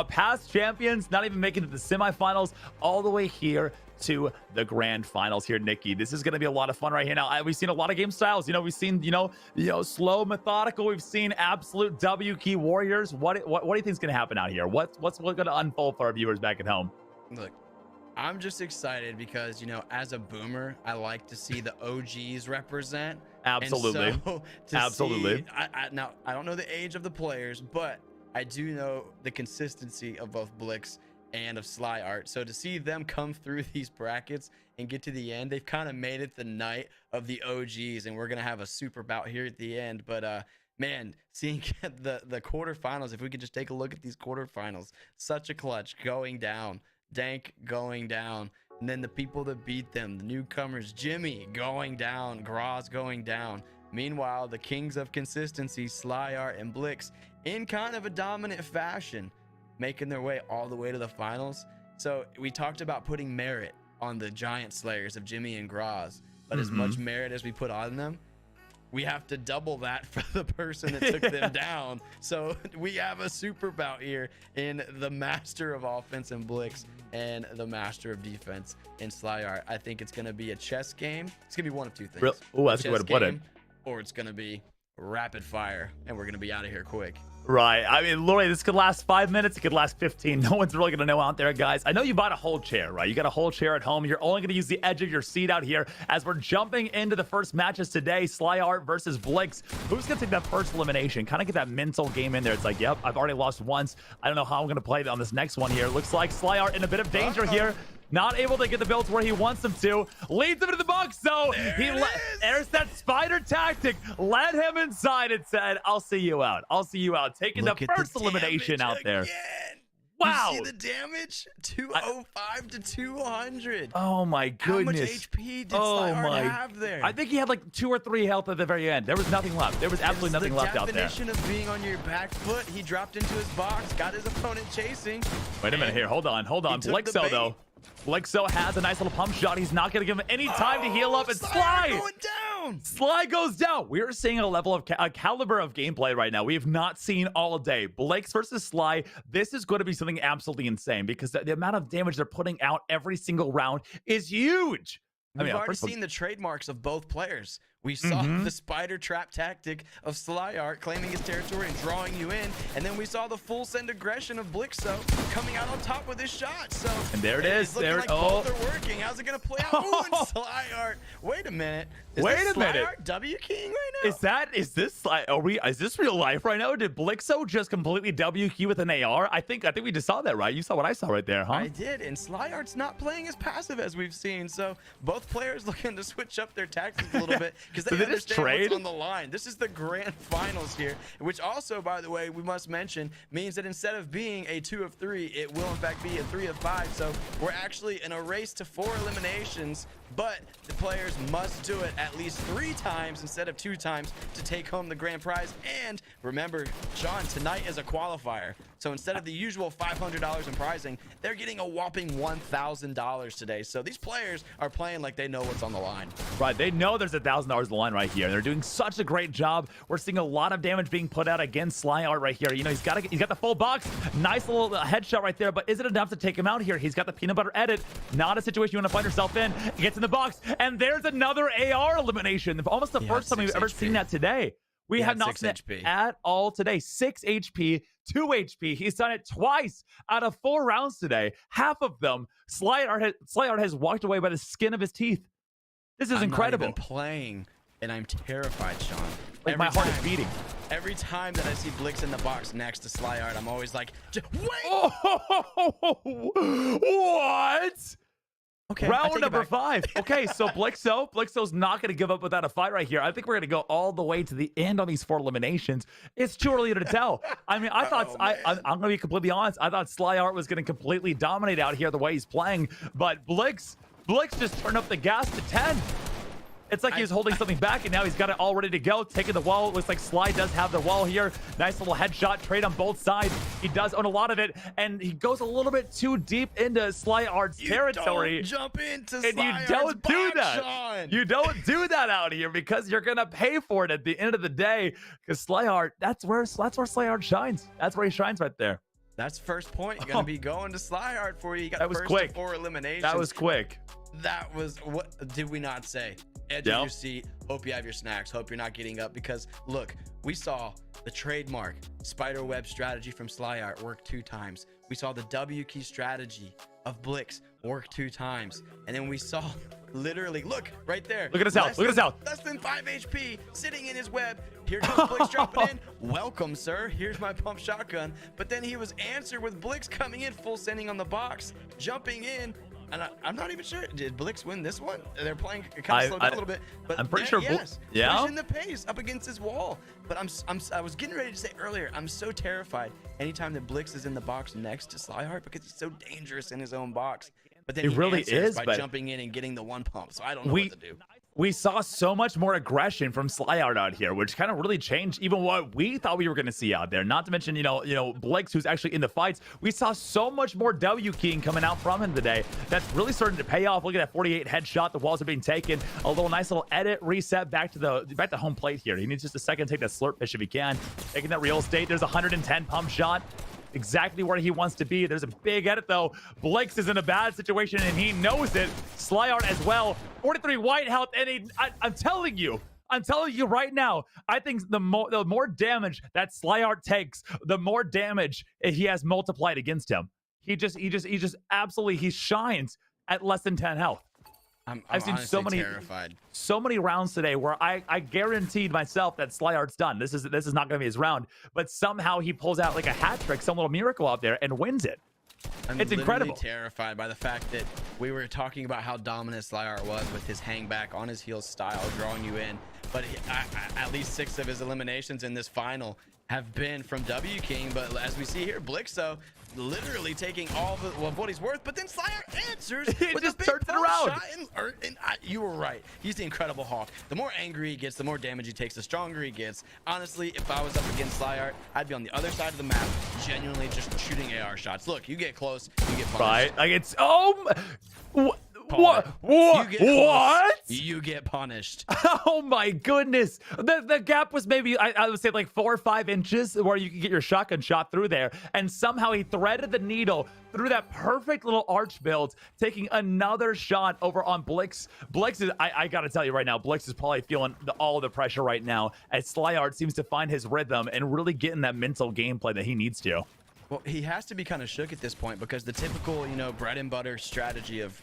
past champions, not even making it to the semifinals, all the way here to the grand finals here, Nikki. This is going to be a lot of fun right here. Now, we've seen a lot of game styles. We've seen, slow, methodical. We've seen absolute W key warriors. What do you think is going to happen out here? What's going to unfold for our viewers back at home? Look, I'm just excited because, as a boomer, I like to see the OGs represent. Absolutely. And so Absolutely. Now, I don't know the age of the players, but I do know the consistency of both Blix and of Sly Art. So to see them come through these brackets and get to the end, they've kind of made it the night of the OGs, and we're going to have a super bout here at the end. But man, seeing the quarterfinals, if we could just take a look at these quarterfinals, such a clutch going down. Dank going down, and then the people that beat them, the newcomers, Jimmy going down, Graz going down. Meanwhile, the kings of consistency, Sly Art and Blix, in kind of a dominant fashion, making their way all the way to the finals. So we talked about putting merit on the giant slayers of Jimmy and Graz, but as much merit as we put on them, we have to double that for the person that took them down. So we have a super bout here in the master of offense in Blix and the master of defense in Sly Art. I think it's going to be a chess game. It's going to be one of two things. Oh, that's a good way to put it. Or it's going to be rapid fire, and we're going to be out of here quick. Right. I mean, literally, this could last 5 minutes. It could last 15. No one's really going to know out there, guys. I know you bought a whole chair, right? You got a whole chair at home. You're only going to use the edge of your seat out here as we're jumping into the first matches today. Sly Art versus Blix. Who's going to take that first elimination? Kind of get that mental game in there. It's like, yep, I've already lost once. I don't know how I'm going to play on this next one here. Looks like Sly Art in a bit of danger here. Not able to get the builds where he wants them to. Leads him into the box, though. There's that spider tactic. Led him inside and said, I'll see you out. I'll see you out. Taking the first elimination out there. Wow. You see the damage? 205 to 200. Oh, my goodness. How much HP did Sly Art have there? I think he had like 2 or 3 health at the very end. There was nothing left. There was absolutely nothing left out there. The definition of being on your back foot. He dropped into his box, got his opponent chasing. Wait a minute here. Hold on. Blixo, though. Blixo has a nice little pump shot. He's not going to give him any time to heal up. And Sly going down. Sly goes down. We are seeing a level of a caliber of gameplay right now we have not seen all day. Blix versus Sly. This is going to be something absolutely insane because the amount of damage they're putting out every single round is huge. We've already seen the trademarks of both players. We saw the spider trap tactic of Sly Art claiming his territory and drawing you in. And then we saw the full send aggression of Blixo coming out on top with his shot. So and there it is. There like both are working. How's it going to play out? Ooh, and Sly Art. Wait a minute. Is Sly Art W King right now? Is this real life right now? Did Blixo just completely W key with an AR? I think we just saw that, right? You saw what I saw right there, huh? I did. And Sly Art's not playing as passive as we've seen. So both players looking to switch up their tactics a little bit because they understand what's on the line. This is the grand finals here, which also, by the way, we must mention means that instead of being a 2 of 3, it will in fact be a 3 of 5. So we're actually in a race to 4 eliminations, but the players must do it at least 3 times instead of 2 times to take home the grand prize. And remember, Sean, tonight is a qualifier. So instead of the usual $500 in prizing, they're getting a whopping $1,000 today. So these players are playing like they know what's on the line. Right, they know there's $1,000 on the line right here. They're doing such a great job. We're seeing a lot of damage being put out against Sly Art right here. He's got the full box. Nice little headshot right there, but is it enough to take him out here? He's got the peanut butter edit. Not a situation you want to find yourself in. He gets in the box, and there's another AR elimination. Almost the first time we've ever seen that today. We have not seen it at all today. 6 HP, 2 HP. He's done it twice out of 4 rounds today. Half of them, Sly Art has walked away by the skin of his teeth. This is incredible. I'm not even playing, and I'm terrified, Sean. Like my heart is beating. Every time that I see Blix in the box next to Sly Art, I'm always like, wait! What? Okay, round number 5. Okay, so Blixo's not going to give up without a fight right here. I think we're going to go all the way to the end on these 4 eliminations. It's too early to tell. I mean, I thought I'm going to be completely honest. I thought Sly Art was going to completely dominate out here the way he's playing, but Blix just turned up the gas to 10. It's like he was holding something back, and now he's got it all ready to go. Taking the wall. Looks like Sly does have the wall here. Nice little headshot trade on both sides. He does own a lot of it, and he goes a little bit too deep into Sly Art's territory. Don't jump into and Sly you don't do that. Sean. You don't do that out here because you're gonna pay for it at the end of the day. Because Sly Art, that's where Sly Art shines. That's where he shines right there. That's first point. You're gonna be going to Sly Art for you. You got That was first quick. to 4 eliminations. That was quick. That was what did we not say? Edge of your seat. Hope you have your snacks. Hope you're not getting up because look, we saw the trademark spiderweb strategy from Sly Art work 2 times. We saw the W key strategy of Blix work 2 times, and then we saw literally look right there. Look at his health. Look at his health. Less than 5 HP sitting in his web. Here comes Blix dropping in. Welcome, sir. Here's my pump shotgun. But then he was answered with Blix coming in, full sending on the box, jumping in. And I'm not even sure. Did Blix win this one? They're playing kind of slowed down a little bit. But I'm pretty sure. Yes, yeah. pushing the pace up against his wall. But I was getting ready to say earlier, I'm so terrified anytime that Blix is in the box next to Slyheart because he's so dangerous in his own box. But then he really is by jumping in and getting the 1 pump. So I don't know what to do. We saw so much more aggression from Sly Art out here, which kind of really changed even what we thought we were going to see out there. Not to mention, you know, Blix, who's actually in the fights. We saw so much more W keying coming out from him today. That's really starting to pay off. Look at that 48 headshot. The walls are being taken. A little nice little edit reset back to home plate here. He needs just a second to take that slurp fish if he can. Taking that real estate. There's a 110 pump shot. Exactly where he wants to be. There's a big edit though. Blix is in a bad situation and he knows it. Sly Art as well. 43 white health, and I'm telling you right now, I think the more damage that Sly Art takes, the more damage he has multiplied against him. He just absolutely, he shines at less than 10 health. I've seen so many rounds today where I guaranteed myself that Sly Art's done. This is not going to be his round, but somehow he pulls out like a hat trick, some little miracle out there, and wins it. It's incredible. I'm terrified by the fact that we were talking about how dominant Sly Art was with his hang back on his heels style, drawing you in. But at least 6 of his eliminations in this final have been from W King. But as we see here, Blixo literally taking all of what he's worth, but then Sly Art answers with just a big turns it around. shot, and you were right. He's the incredible Hawk. The more angry he gets, the more damage he takes, the stronger he gets. Honestly, if I was up against Sly Art, I'd be on the other side of the map, genuinely just shooting AR shots. Look, you get close, you get punished. Right? Like it's what? You get punished. Oh my goodness. The gap was maybe, I would say like 4 or 5 inches where you could get your shotgun shot through there. And somehow he threaded the needle through that perfect little arch build, taking another shot over on Blix. Blix is, I got to tell you right now, Blix is probably feeling all the pressure right now as Sly Art seems to find his rhythm and really get in that mental gameplay that he needs to. Well, he has to be kind of shook at this point because the typical, bread and butter strategy of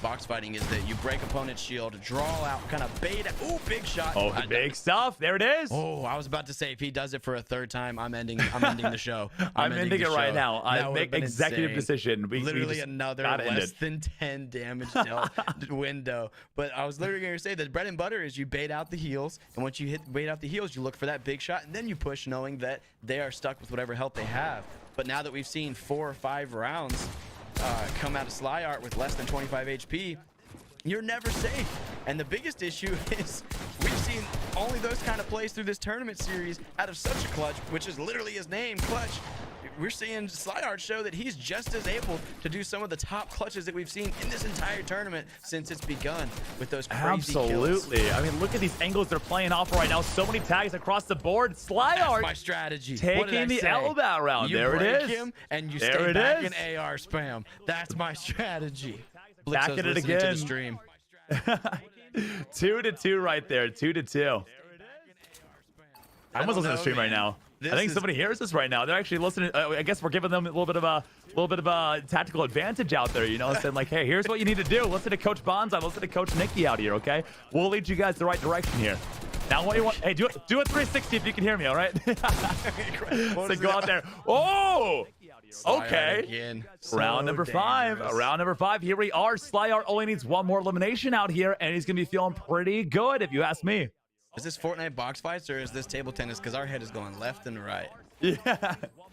box fighting is that you break opponent's shield, draw out, kind of bait. Ooh, big shot. Oh, big stuff. There it is. Oh, I was about to say if he does it for a 3rd time, I'm ending the show. I'm ending it right now. I make executive decision. Literally another less than 10 damage window. But I was literally going to say that bread and butter is you bait out the heals, and once you bait out the heals, you look for that big shot, and then you push knowing that they are stuck with whatever health they have. But now that we've seen 4 or 5 rounds come out of Sly Art with less than 25 HP, you're never safe. And the biggest issue is we've seen only those kind of plays through this tournament series out of such a clutch, which is literally his name, Clutch. We're seeing Sly Art show that he's just as able to do some of the top clutches that we've seen in this entire tournament since it's begun with those crazy kills. I mean, look at these angles they're playing off right now. So many tags across the board. Sly Art, my strategy. Taking the elbow round. There it is. Him and you stay back in AR spam. That's my strategy. Back at it again. To the stream. 2-2 right there. 2-2. Someone's listening to the stream right now. I think somebody hears this right now. They're actually listening. I guess we're giving them a little bit of a tactical advantage out there, saying like, hey, here's what you need to do. Listen to Coach Bonzai. Listen to Coach Nikki out here, okay? We'll lead you guys the right direction here. Now, what do you want? Hey, do a 360 if you can hear me, all right? So go out there. Oh! Okay. Round number 5. Round number 5. Here we are. Sly Art only needs 1 more elimination out here, and he's going to be feeling pretty good, if you ask me. Is this Fortnite box fights or is this table tennis? Because our head is going left and right. Yeah. 1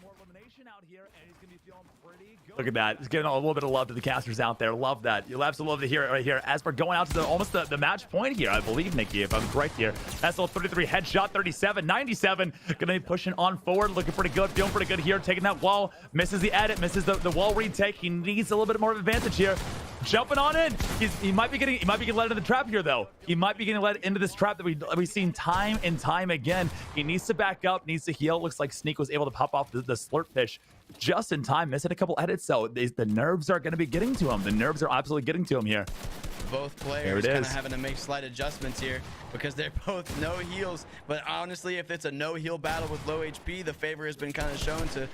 more elimination out here, and he's going to be feeling pretty good. Look at that. Just giving a little bit of love to the casters out there. Love that. You'll absolutely love to hear it right here. As we're going out to almost the match point here, I believe, Nikki, if I'm correct here. SL 33 headshot, 37, 97. Gonna be pushing on forward. Looking pretty good. Feeling pretty good here. Taking that wall. Misses the edit. Misses the wall retake. He needs a little bit more of advantage here. Jumping on in. He might be getting led into the trap here, though. He might be getting led into this trap that we've seen time and time again. He needs to back up. Needs to heal. Looks like Sneak was able to pop off the slurp fish just in time, missing a couple edits, so the nerves are going to be getting to him. The nerves are absolutely getting to him here. Both players kind of having to make slight adjustments here because they're both no heals. But honestly, if it's a no heal battle with low HP, the favor has been kind of shown to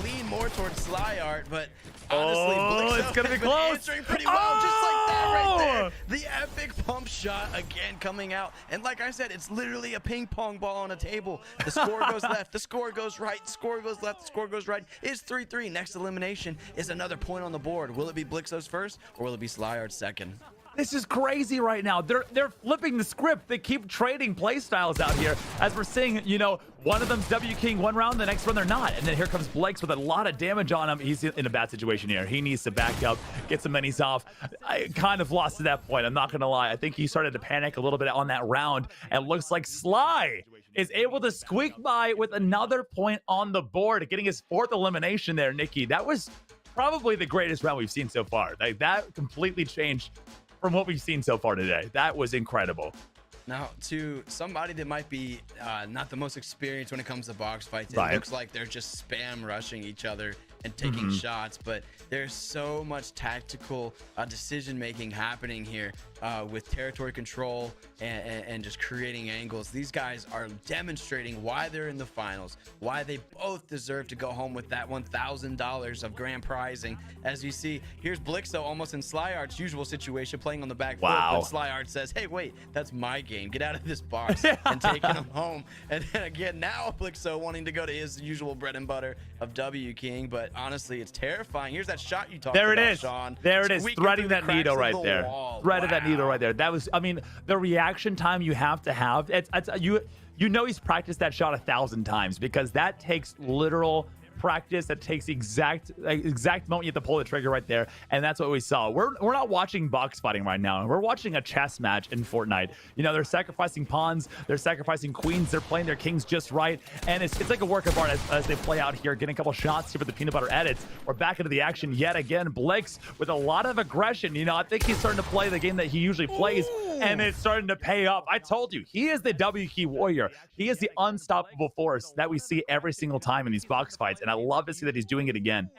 lean more towards Slyart. But honestly, it's gonna be close. Answering pretty well, just like that right there. The epic pump shot again coming out, and like I said, it's literally a ping pong ball on a table. The score goes left, the score goes right, the score goes left, the score goes right. It's 3-3. Next elimination is another point on the board. Will it be Blixo's first, or will it be Slyart's second? This is crazy right now. They're flipping the script. They keep trading play styles out here. As we're seeing, you know, one of them's W King one round, the next one they're not. And then here comes Blakes with a lot of damage on him. He's in a bad situation here. He needs to back up, get some minis off. I kind of lost at that point. I'm not going to lie. I think he started to panic a little bit on that round. And looks like Sly is able to squeak by with another point on the board, getting his 4th elimination there, Nikki. That was probably the greatest round we've seen so far. Like, that completely changed from what we've seen so far today. That was incredible. Now, to somebody that might be not the most experienced when it comes to box fights, it looks like they're just spam rushing each other and taking shots, but there's so much tactical decision making happening here with territory control and just creating angles. These guys are demonstrating why they're in the finals, why they both deserve to go home with that $1,000 of grand prizing. As you see, here's Blixo almost in Slyart's usual situation, playing on the back foot, but Slyart says, hey, wait, that's my game. Get out of this box, and taking him home. And then again, now Blixo wanting to go to his usual bread and butter of W King, but honestly, it's terrifying. Here's that shot you talked about, Sean. There it is. Threading that needle right there. Threaded that needle right there. That was, I mean, the reaction time you have to have. You know he's practiced that shot 1,000 times because that takes literal practice. That takes the exact moment you have to pull the trigger right there, and that's what we saw. We're not watching box fighting right now. We're watching a chess match in Fortnite. You know, they're sacrificing pawns, they're sacrificing queens, they're playing their kings just right, and it's like a work of art as they play out here, getting a couple shots here with the peanut butter edits. We're back into the action yet again. Blix with a lot of aggression. You know, I think he's starting to play the game that he usually plays, and it's starting to pay off. I told you, he is the W key warrior. He is the unstoppable force that we see every single time in these box fights, and I love to see that he's doing it again.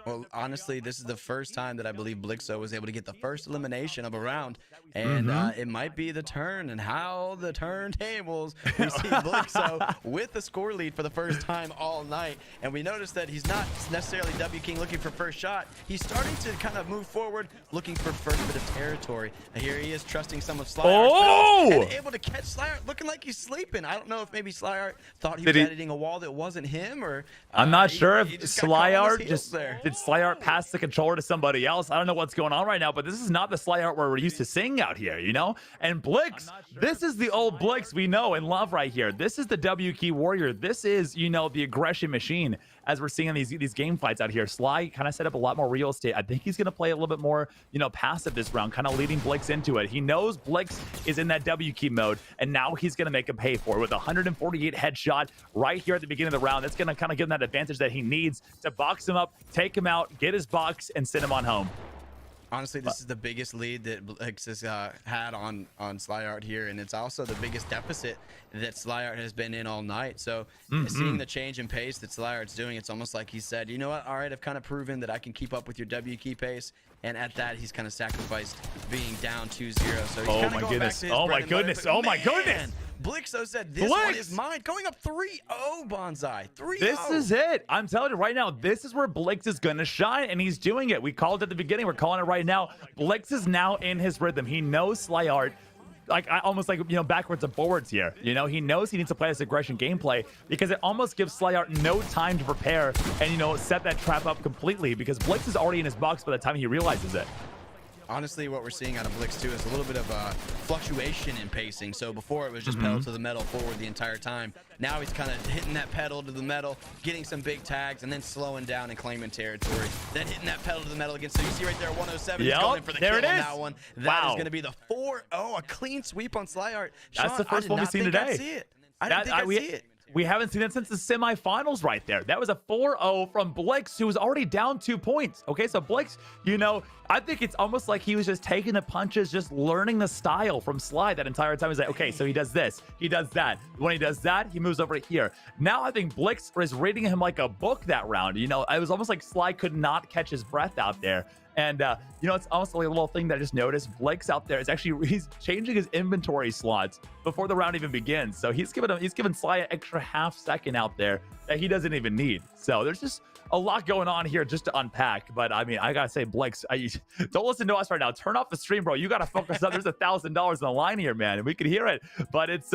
Well, honestly, this is the first time that I believe Blixo was able to get the first elimination of a round, and it might be the turn and how the turntables. We see Blixo with the score lead for the first time all night, and we noticed that he's not necessarily W King looking for first shot. He's starting to kind of move forward, looking for first bit of territory. And here he is trusting some of Slyart, and able to catch Slyart looking like he's sleeping. I don't know if maybe Slyart thought he was editing a wall that wasn't him, or I'm not sure if Slyart did Slyart pass the controller to somebody else. I don't know what's going on right now, but this is not the Slyart we're used to seeing out here, you know? And Blix, this is the old Blix we know and love right here. This is the W key warrior. This is, you know, the aggression machine as we're seeing these game fights out here. Sly kind of set up a lot more real estate. I think he's going to play a little bit more, you know, passive this round, kind of leading Blix into it. He knows Blix is in that W key mode, and now he's going to make him pay for it with a 148 headshot right here at the beginning of the round. That's going to kind of give him that advantage that he needs to box him up, take him out, get his box, and send him on home. Honestly, this is the biggest lead that Blix has had on Slyart here, and it's also the biggest deficit that Slyart has been in all night. So seeing the change in pace that Slyart's doing, it's almost like he said, you know what, all right, I've kind of proven that I can keep up with your W key pace, and at that, he's kind of sacrificed being down 2-0. So he's kind of going back to his oh my goodness, oh my goodness. Blixo said this one is mine, going up 3-0, Bonsai. 3-0. This is it. I'm telling you right now, this is where Blix is going to shine, and he's doing it. We called it at the beginning. We're calling it right now. Blix is now in his rhythm. He knows Slyart, like almost like, you know, backwards and forwards here. You know, he knows he needs to play this aggression gameplay because it almost gives Slyart no time to prepare and, you know, set that trap up completely because Blix is already in his box by the time he realizes it. Honestly, what we're seeing out of Blix too is a little bit of a fluctuation in pacing. So before it was just pedal to the metal forward the entire time. Now he's kind of hitting that pedal to the metal, getting some big tags, and then slowing down and claiming territory. Then hitting that pedal to the metal again. So you see right there, 107. He's going in for the kill on that one. That is going to be the 4-0, a clean sweep on Slyart. That's the first one we've seen today. I didn't think I'd see it. We haven't seen that since the semifinals right there. That was a 4-0 from Blix, who was already down 2 points. Okay, so Blix, you know, I think it's almost like he was just taking the punches, just learning the style from Sly that entire time. He's like, okay, so he does this, he does that. When he does that, he moves over here. Now I think Blix is reading him like a book that round. You know, it was almost like Sly could not catch his breath out there. And, you know, it's almost like a little thing that I just noticed. Blix out there is actually, he's changing his inventory slots before the round even begins. So he's giving Sly an extra half second out there that he doesn't even need. So there's just a lot going on here just to unpack. But I mean, I gotta say, Blix, don't listen to us right now. Turn off the stream, bro. You gotta focus up. There's $1,000 on the line here, man. And we can hear it. But it's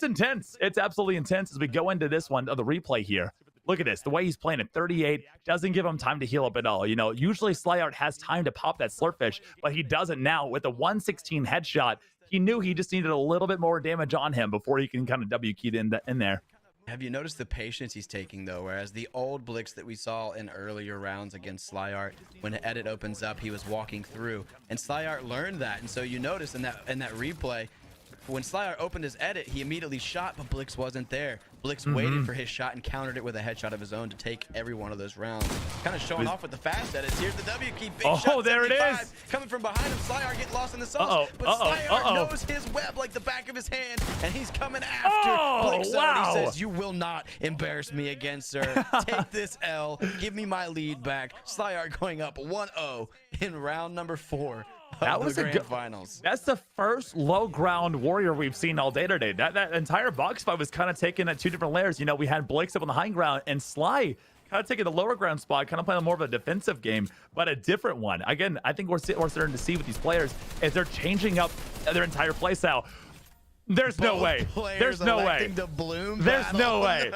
intense. It's absolutely intense as we go into this one, the replay here. Look at this. The way he's playing at 38 doesn't give him time to heal up at all. You know, usually Slyart has time to pop that Slurpfish, but he doesn't now. With a 116 headshot, he knew he just needed a little bit more damage on him before he can kind of W key in there. Have you noticed the patience he's taking, though? Whereas the old Blix that we saw in earlier rounds against Slyart, when the edit opens up, he was walking through. And Slyart learned that. And so you notice in that replay, when Slyart opened his edit, he immediately shot, but Blix wasn't there. Blix waited for his shot and countered it with a headshot of his own to take every one of those rounds. Kind of showing off with the fast edits. Here's the W key. Big shot, there it is. Coming from behind him, Slyart getting lost in the sauce. But Slyart knows his web like the back of his hand, and he's coming after Blix. He says, you will not embarrass me again, sir. Take this L. Give me my lead back. Slyart going up 1-0 in round number 4. That was the grand finals. That's the first low ground warrior we've seen all day today. That entire box fight was kind of taken at 2 different layers. You know, we had Blix up on the high ground and Sly kind of taking the lower ground spot, kind of playing more of a defensive game, but a different one. Again, I think we're starting to see with these players is they're changing up their entire play style. There's no way. There's no way. There's no way.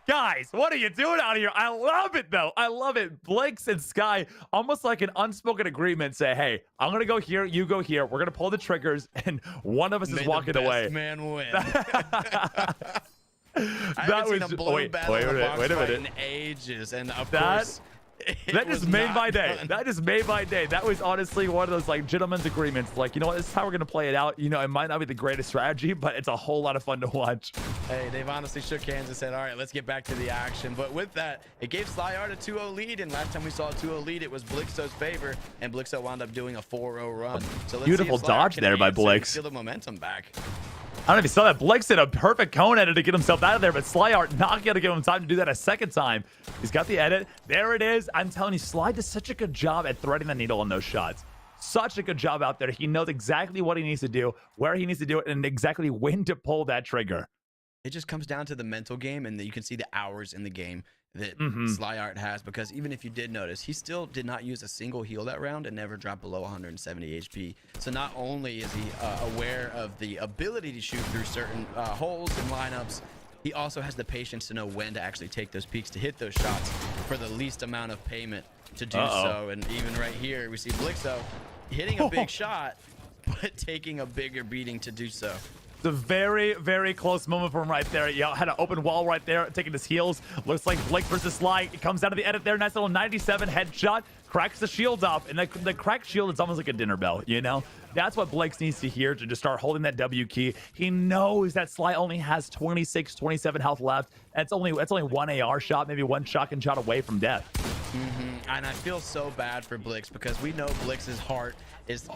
Guys, what are you doing out here? I love it, though. I love it. Blix and Sky, almost like an unspoken agreement, say, hey, I'm going to go here, you go here. We're going to pull the triggers, and one of us is walking away. Man win. That was seen a blue battle in a box fight in ages, and of course, that just made my day. That just made my day. That was honestly one of those like gentlemen's agreements. Like, you know what? This is how we're gonna play it out. You know, it might not be the greatest strategy, but it's a whole lot of fun to watch. Hey, they've honestly shook hands and said, all right, let's get back to the action. But with that, it gave Slyart a 2-0 lead, and last time we saw a 2-0 lead, it was Blixo's favor, and Blixo wound up doing a 4-0 run. So let's beautiful dodge there by Blix. Steal the momentum back. I don't know if you saw that. Blix did a perfect cone edit to get himself out of there, but Slyart not going to give him time to do that a second time. He's got the edit. There it is. I'm telling you, Sly does such a good job at threading the needle on those shots. Such a good job out there. He knows exactly what he needs to do, where he needs to do it, and exactly when to pull that trigger. It just comes down to the mental game, and you can see the hours in the game that Slyart has, because even if you did notice, he still did not use a single heal that round and never dropped below 170 HP. So not only is he aware of the ability to shoot through certain holes and lineups, he also has the patience to know when to actually take those peaks to hit those shots for the least amount of payment to do so. And even right here, we see Blixo hitting a big shot, but taking a bigger beating to do so. It's a very, very close moment for him right there. You had an open wall right there, taking his heals. Looks like Blix versus Sly. It comes out of the edit there. Nice little 97 headshot. Cracks the shield off. And the cracked shield is almost like a dinner bell, you know? That's what Blix needs to hear to just start holding that W key. He knows that Sly only has 26, 27 health left. That's only one AR shot, maybe one shotgun shot away from death. And I feel so bad for Blix, because we know Blix's heart is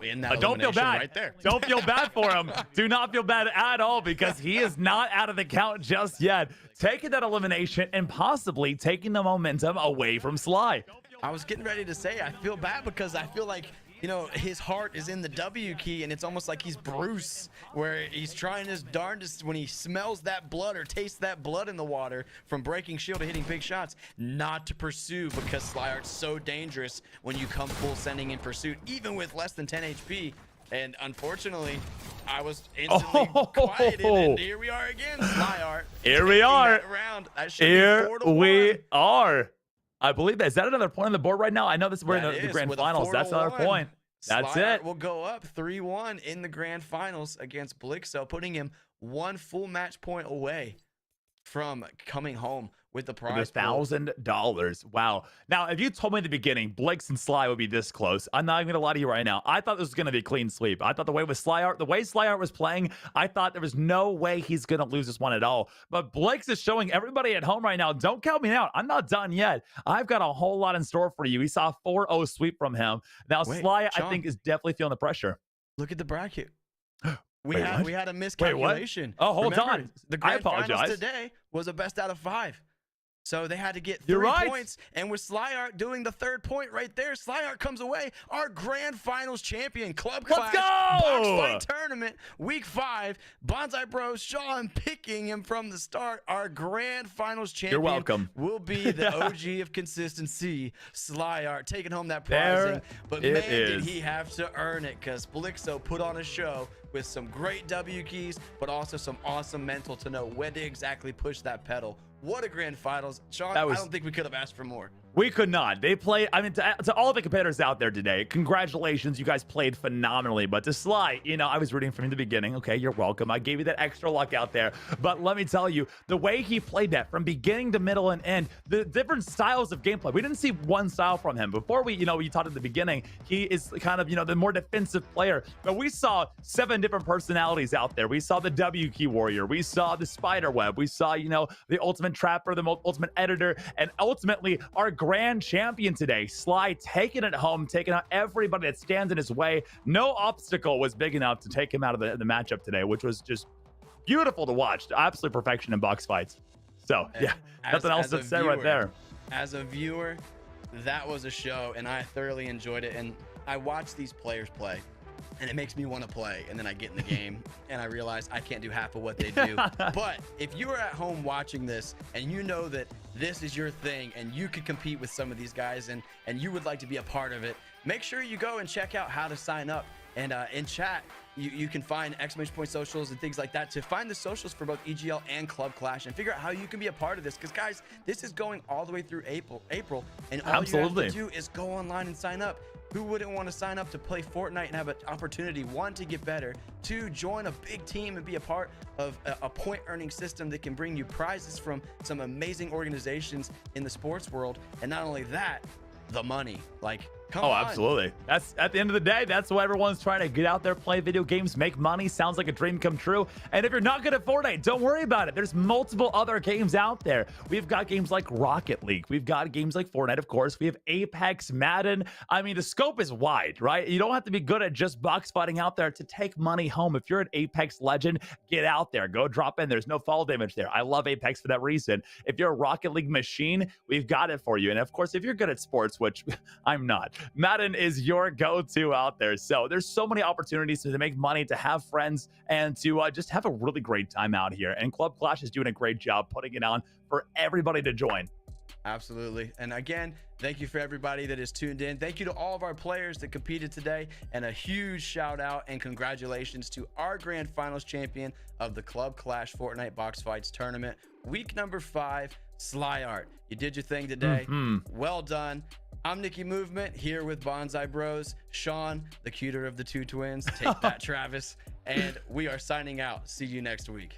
in that don't feel bad right there. Don't feel bad for him. Do not feel bad at all, because he is not out of the count just yet. Taking that elimination and possibly taking the momentum away from Sly. I was getting ready to say I feel bad, because I feel like, you know, his heart is in the W key, and it's almost like he's Bruce, where he's trying his darndest when he smells that blood or tastes that blood in the water from breaking shield to hitting big shots, not to pursue, because Slyart's so dangerous when you come full sending in pursuit, even with less than 10 HP. And unfortunately, I was instantly quieted, and here we are again, Slyart. Here we are. Round. Here we are. I believe that. Is that another point on the board right now? I know we're in the grand finals. That's another point. That's it. Will go up 3-1 in the grand finals against Blixo, putting him one full match point away from coming home with the prize pool. $1,000. Wow. Now, if you told me in the beginning Blix and Sly would be this close, I'm not even gonna lie to you right now. I thought this was gonna be a clean sweep. I thought the way Slyart was playing, I thought there was no way he's gonna lose this one at all. But Blix is showing everybody at home right now. Don't count me out. I'm not done yet. I've got a whole lot in store for you. We saw a 4-0 sweep from him. Now, Sly, Sean, I think, is definitely feeling the pressure. Look at the bracket. We Wait, had a miscalculation. Oh, hold Remember, on. The grand I apologize. finals today was a best out of 5. So they had to get 3 You're right. points. And with Slyart doing the 3rd point right there, Slyart comes away our grand finals champion. Club Clash Boxfight Tournament, week 5. Bonsai Bros, Sean picking him from the start. Our grand finals champion. You're welcome. Will be the OG of consistency, Slyart, taking home that prizing. But man, did he have to earn it, because Blixo put on a show with some great W keys, but also some awesome mental to know when to exactly push that pedal. What a grand finals. Sean, I don't think we could have asked for more. We could not. They played, I mean, to all the competitors out there today, congratulations. You guys played phenomenally. But to Sly, you know, I was rooting for him in the beginning. Okay, you're welcome. I gave you that extra luck out there. But let me tell you, the way he played that from beginning to middle and end, the different styles of gameplay, we didn't see one style from him. Before we talked at the beginning, he is kind of, the more defensive player. But we saw 7 different personalities out there. We saw the W key warrior. We saw the spider web. We saw, the ultimate trapper, the ultimate editor, and ultimately our grand champion today, Sly, taking it home, taking out everybody that stands in his way. No obstacle was big enough to take him out of the matchup today, which was just beautiful to watch. Absolute perfection in box fights. So yeah, nothing else to say right there. As a viewer, that was a show, and I thoroughly enjoyed it. And I watch these players play, and it makes me want to play. And then I get in the game and I realize I can't do half of what they do. But if you are at home watching this and you know that this is your thing and you could compete with some of these guys and you would like to be a part of it, make sure you go and check out how to sign up. And in chat, you can find !point socials and things like that to find the socials for both EGL and Club Clash and figure out how you can be a part of this. Because guys, this is going all the way through April, and all you have to do is go online and sign up. Who wouldn't want to sign up to play Fortnite and have an opportunity, 1, to get better, 2, join a big team and be a part of a point earning system that can bring you prizes from some amazing organizations in the sports world, and not only that, the money. Like, come on. Absolutely. That's at the end of the day, that's why everyone's trying to get out there, play video games, make money. Sounds like a dream come true. And if you're not good at Fortnite, don't worry about it. There's multiple other games out there. We've got games like Rocket League. We've got games like Fortnite, of course. We have Apex, Madden. I mean, the scope is wide, right? You don't have to be good at just box fighting out there to take money home. If you're an Apex legend, get out there. Go drop in. There's no fall damage there. I love Apex for that reason. If you're a Rocket League machine, we've got it for you. And of course, if you're good at sports, which I'm not, Madden is your go-to out there. So there's so many opportunities to make money, to have friends, and to just have a really great time out here. And Club Clash is doing a great job putting it on for everybody to join. Absolutely. And again, thank you for everybody that is tuned in. Thank you to all of our players that competed today, and a huge shout out and congratulations to our grand finals champion of the Club Clash Fortnite Box Fights tournament, week number 5, Slyart. You did your thing today. Well done. I'm Nikki Movement here with Bonsai Bros, Sean, the cuter of the 2 twins. Take that, Travis. And we are signing out. See you next week.